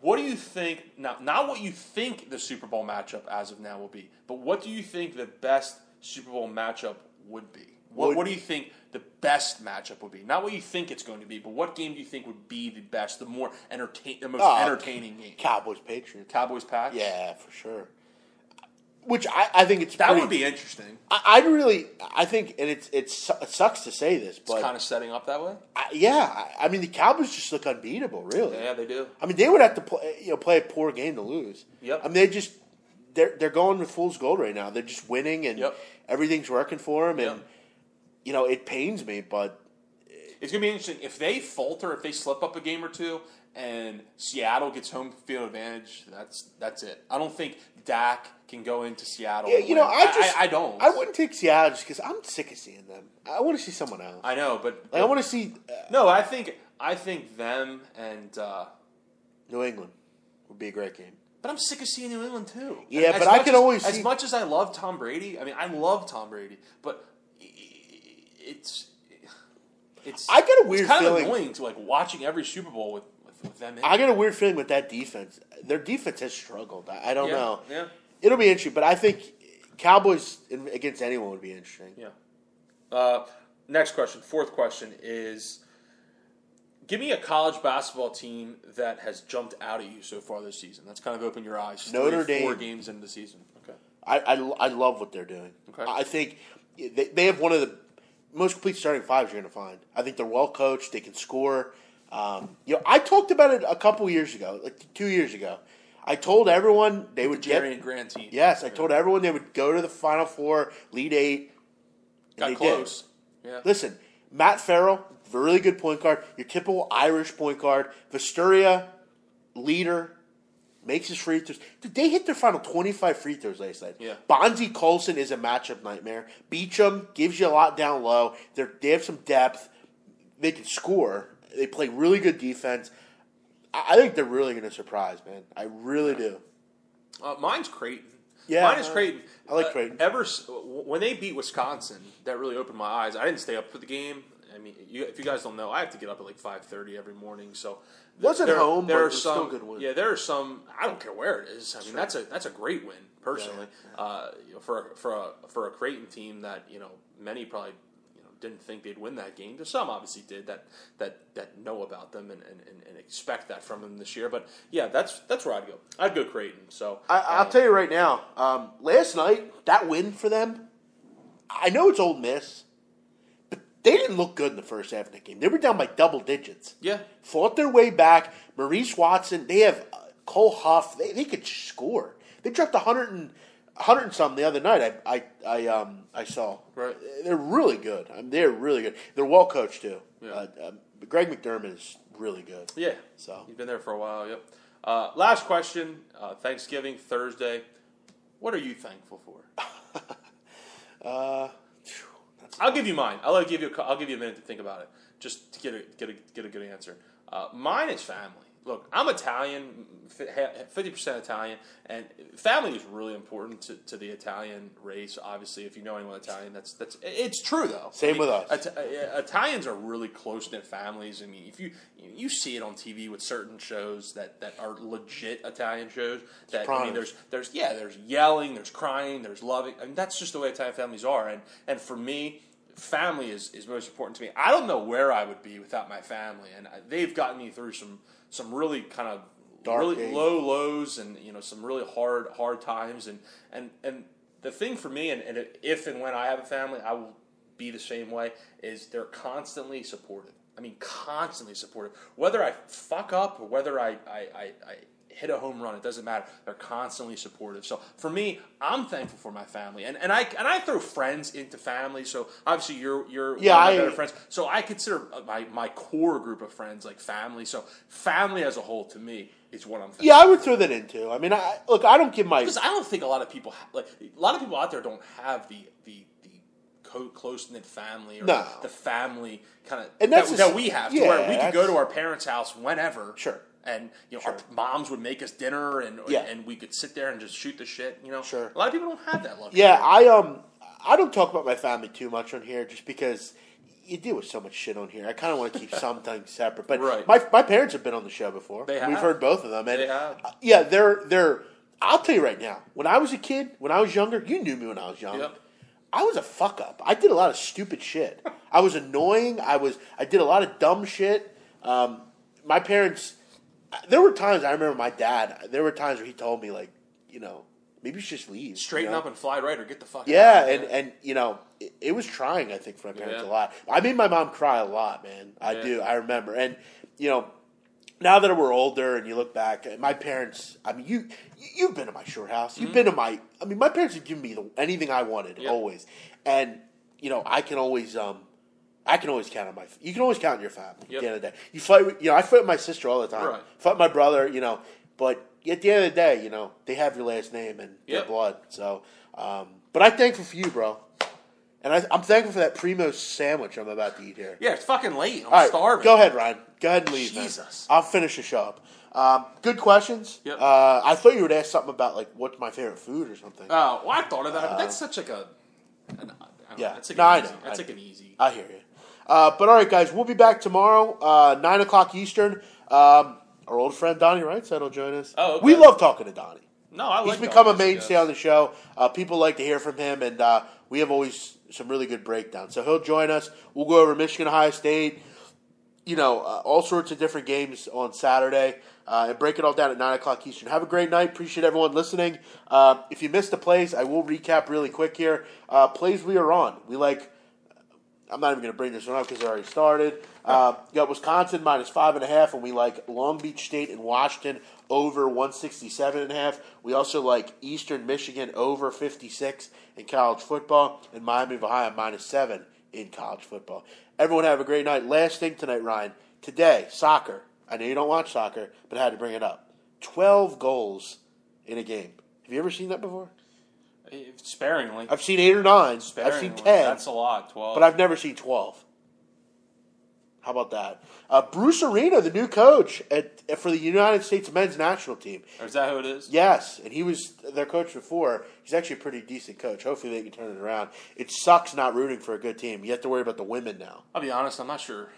What do you think, not what you think the Super Bowl matchup as of now will be, but what do you think the best Super Bowl matchup would be? What do you think the best matchup would be? Not what you think it's going to be, but what game do you think would be the best, the most entertaining game? Cowboys-Patriots. Cowboys-Pats? Yeah, for sure. Which I think it's that would be interesting. I think, and it sucks to say this, but it's kind of setting up that way. I mean the Cowboys just look unbeatable, really. Yeah, they do. I mean they would have to play a poor game to lose. Yep. I mean they're going with fool's gold right now. They're just winning and everything's working for them, and it pains me, but it's gonna be interesting if they falter, if they slip up a game or two, and Seattle gets home field advantage. That's it. I don't think Dak can go into Seattle. Yeah, I don't. I wouldn't take Seattle just because I'm sick of seeing them. I want to see someone else. I know, but I want to see. No, I think them and New England would be a great game. But I'm sick of seeing New England too. Yeah, but I can always see. As much as I love Tom Brady, I mean, I love Tom Brady, but it's I get a weird kind feeling. of annoying to watching every Super Bowl with them in. I get a weird feeling with that defense. Their defense has struggled. I don't know. Yeah. It'll be interesting, but I think Cowboys against anyone would be interesting. Yeah. Next question, fourth question is, give me a college basketball team that has jumped out at you so far this season. That's kind of opened your eyes. Notre Dame. 4 games into the season. Okay. I love what they're doing. Okay. I think they have one of the most complete starting fives you're going to find. I think they're well coached. They can score. I talked about it a couple years ago, 2 years ago. I told everyone they would Jerry and Grant team. Yes, I told everyone they would go to the Final Four, Elite 8. And Got close. Yeah. Listen, Matt Farrell, really good point guard. Your typical Irish point guard. Vesturia, leader, makes his free throws. Dude, they hit their final 25 free throws last night. Yeah. Bonzi Colson is a matchup nightmare. Beecham gives you a lot down low. They have some depth. They can score. They play really good defense. I think they're really going to surprise, man. I really do. Mine's Creighton. Yeah, Mine is Creighton. I like Creighton. When they beat Wisconsin, that really opened my eyes. I didn't stay up for the game. I mean, if you guys don't know, I have to get up at like 5:30 every morning. So wasn't home, but there it are was some still a good win. Yeah, there are some. I don't care where it is. I mean, that's a great win personally. For a Creighton team that many probably didn't think they'd win that game. There's some obviously did that know about them and expect that from them this year. But yeah, that's where I'd go. I'd go Creighton. So I'll tell you right now. Last night, that win for them. I know it's Ole Miss, but they didn't look good in the first half of the game. They were down by double digits. Yeah, fought their way back. Maurice Watson. They have Cole Huff. They could score. They dropped 100 and something the other night. I saw. Right. They're really good. They're really good. They're well coached too. Yeah. Greg McDermott is really good. Yeah. So you've been there for a while. Yep. Last question. Thanksgiving Thursday. What are you thankful for? I'll give you mine. I'll give you a minute to think about it, just to get a good answer. Mine is family. Look, I'm Italian, 50% Italian, and family is really important to the Italian race. Obviously, if you know anyone Italian, that's it's true though. Same with us. Italians are really close knit families. I mean, if you see it on TV with certain shows that are legit Italian shows. That I mean, there's yelling, there's crying, there's loving. I mean, that's just the way Italian families are. And for me, family is most important to me. I don't know where I would be without my family, and they've gotten me through some really kind of really low lows and some really hard times and the thing for me and if and when I have a family I will be the same way is they're constantly supportive. I mean constantly supportive. Whether I fuck up or whether I hit a home run, it doesn't matter. They're constantly supportive. So for me, I'm thankful for my family, and I throw friends into family. So obviously you're one of my better friends. So I consider my core group of friends like family. So family as a whole to me is what I'm thankful. Yeah, I would throw that in too. I mean, I don't give my because I don't think a lot of people out there don't have the close knit family or the family kind of that we have to where we could go to our parents' house whenever. Sure. And our moms would make us dinner, and we could sit there and just shoot the shit. Sure. A lot of people don't have that luxury. Yeah, I don't talk about my family too much on here, just because you deal with so much shit on here. I kind of want to keep some things separate. But right. my parents have been on the show before. They have. We've heard both of them. And they have. Yeah, they're. I'll tell you right now. When I was a kid, when I was younger, you knew me when I was young. Yep. I was a fuck up. I did a lot of stupid shit. I was annoying. I did a lot of dumb shit. My parents. There were times I remember my dad. There were times where he told me maybe you should just leave, straighten up and fly right, or get the fuck out. Yeah, and it was trying. I think for my parents a lot. I made my mom cry a lot, man. I do. I remember, and now that we're older and you look back, my parents. I mean, you've been to my short house. You've been to my. I mean, my parents have given me anything I wanted always, and I can always count on you can always count on your family at the end of the day. You fight with, I fight with my sister all the time. Right. Fight with my brother, but at the end of the day, they have your last name and their blood. So, but I'm thankful for you, bro. And I'm thankful for that Primo sandwich I'm about to eat here. Yeah, it's fucking late. I'm starving. Go ahead, Ryan. Go ahead and leave, Jesus. Man. I'll finish the show up. Good questions. Yep. I thought you would ask something about, what's my favorite food or something. Oh, well, I thought of that, but that's such like a... Yeah. That's like I an easy. know. That's like an easy... I hear you. But all right, guys, we'll be back tomorrow, 9 o'clock Eastern. Our old friend Donnie Wrightside will join us. Oh, okay. We love talking to Donnie. No, I like He's become Donnie, a mainstay on the show. People like to hear from him, and we have always some really good breakdowns. So he'll join us. We'll go over Michigan, Ohio State, all sorts of different games on Saturday, and break it all down at 9 o'clock Eastern. Have a great night. Appreciate everyone listening. If you missed the plays, I will recap really quick here. Plays we are on. I'm not even going to bring this one up because it already started. You got Wisconsin minus 5.5, and we like Long Beach State and Washington over 167.5. We also like Eastern Michigan over 56 in college football, and Miami of Ohio minus 7 in college football. Everyone have a great night. Last thing tonight, Ryan. Today, soccer. I know you don't watch soccer, but I had to bring it up. 12 goals in a game. Have you ever seen that before? Sparingly. I've seen 8 or 9. Sparingly. I've seen 10. That's a lot, 12. But I've never seen 12. How about that? Bruce Arena, the new coach for the United States men's national team. Or is that who it is? Yes, and he was their coach before. He's actually a pretty decent coach. Hopefully they can turn it around. It sucks not rooting for a good team. You have to worry about the women now. I'll be honest, I'm not sure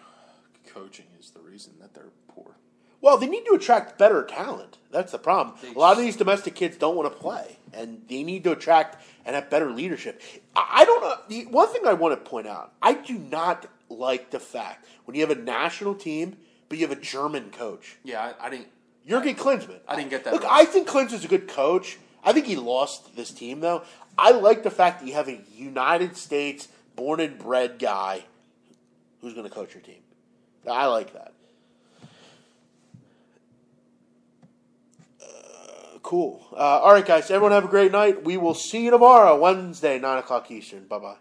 coaching is the reason that they're poor. Well, they need to attract better talent. That's the problem. A lot of these domestic kids don't want to play, and they need to attract and have better leadership. I don't know. One thing I want to point out, I do not like the fact when you have a national team, but you have a German coach. Yeah, I didn't. Jurgen Klinsmann. I didn't get that. Look, right. I think Klinsmann's a good coach. I think he lost this team, though. I like the fact that you have a United States born and bred guy who's going to coach your team. I like that. Cool. All right, guys. Everyone have a great night. We will see you tomorrow, Wednesday, 9 o'clock Eastern. Bye-bye.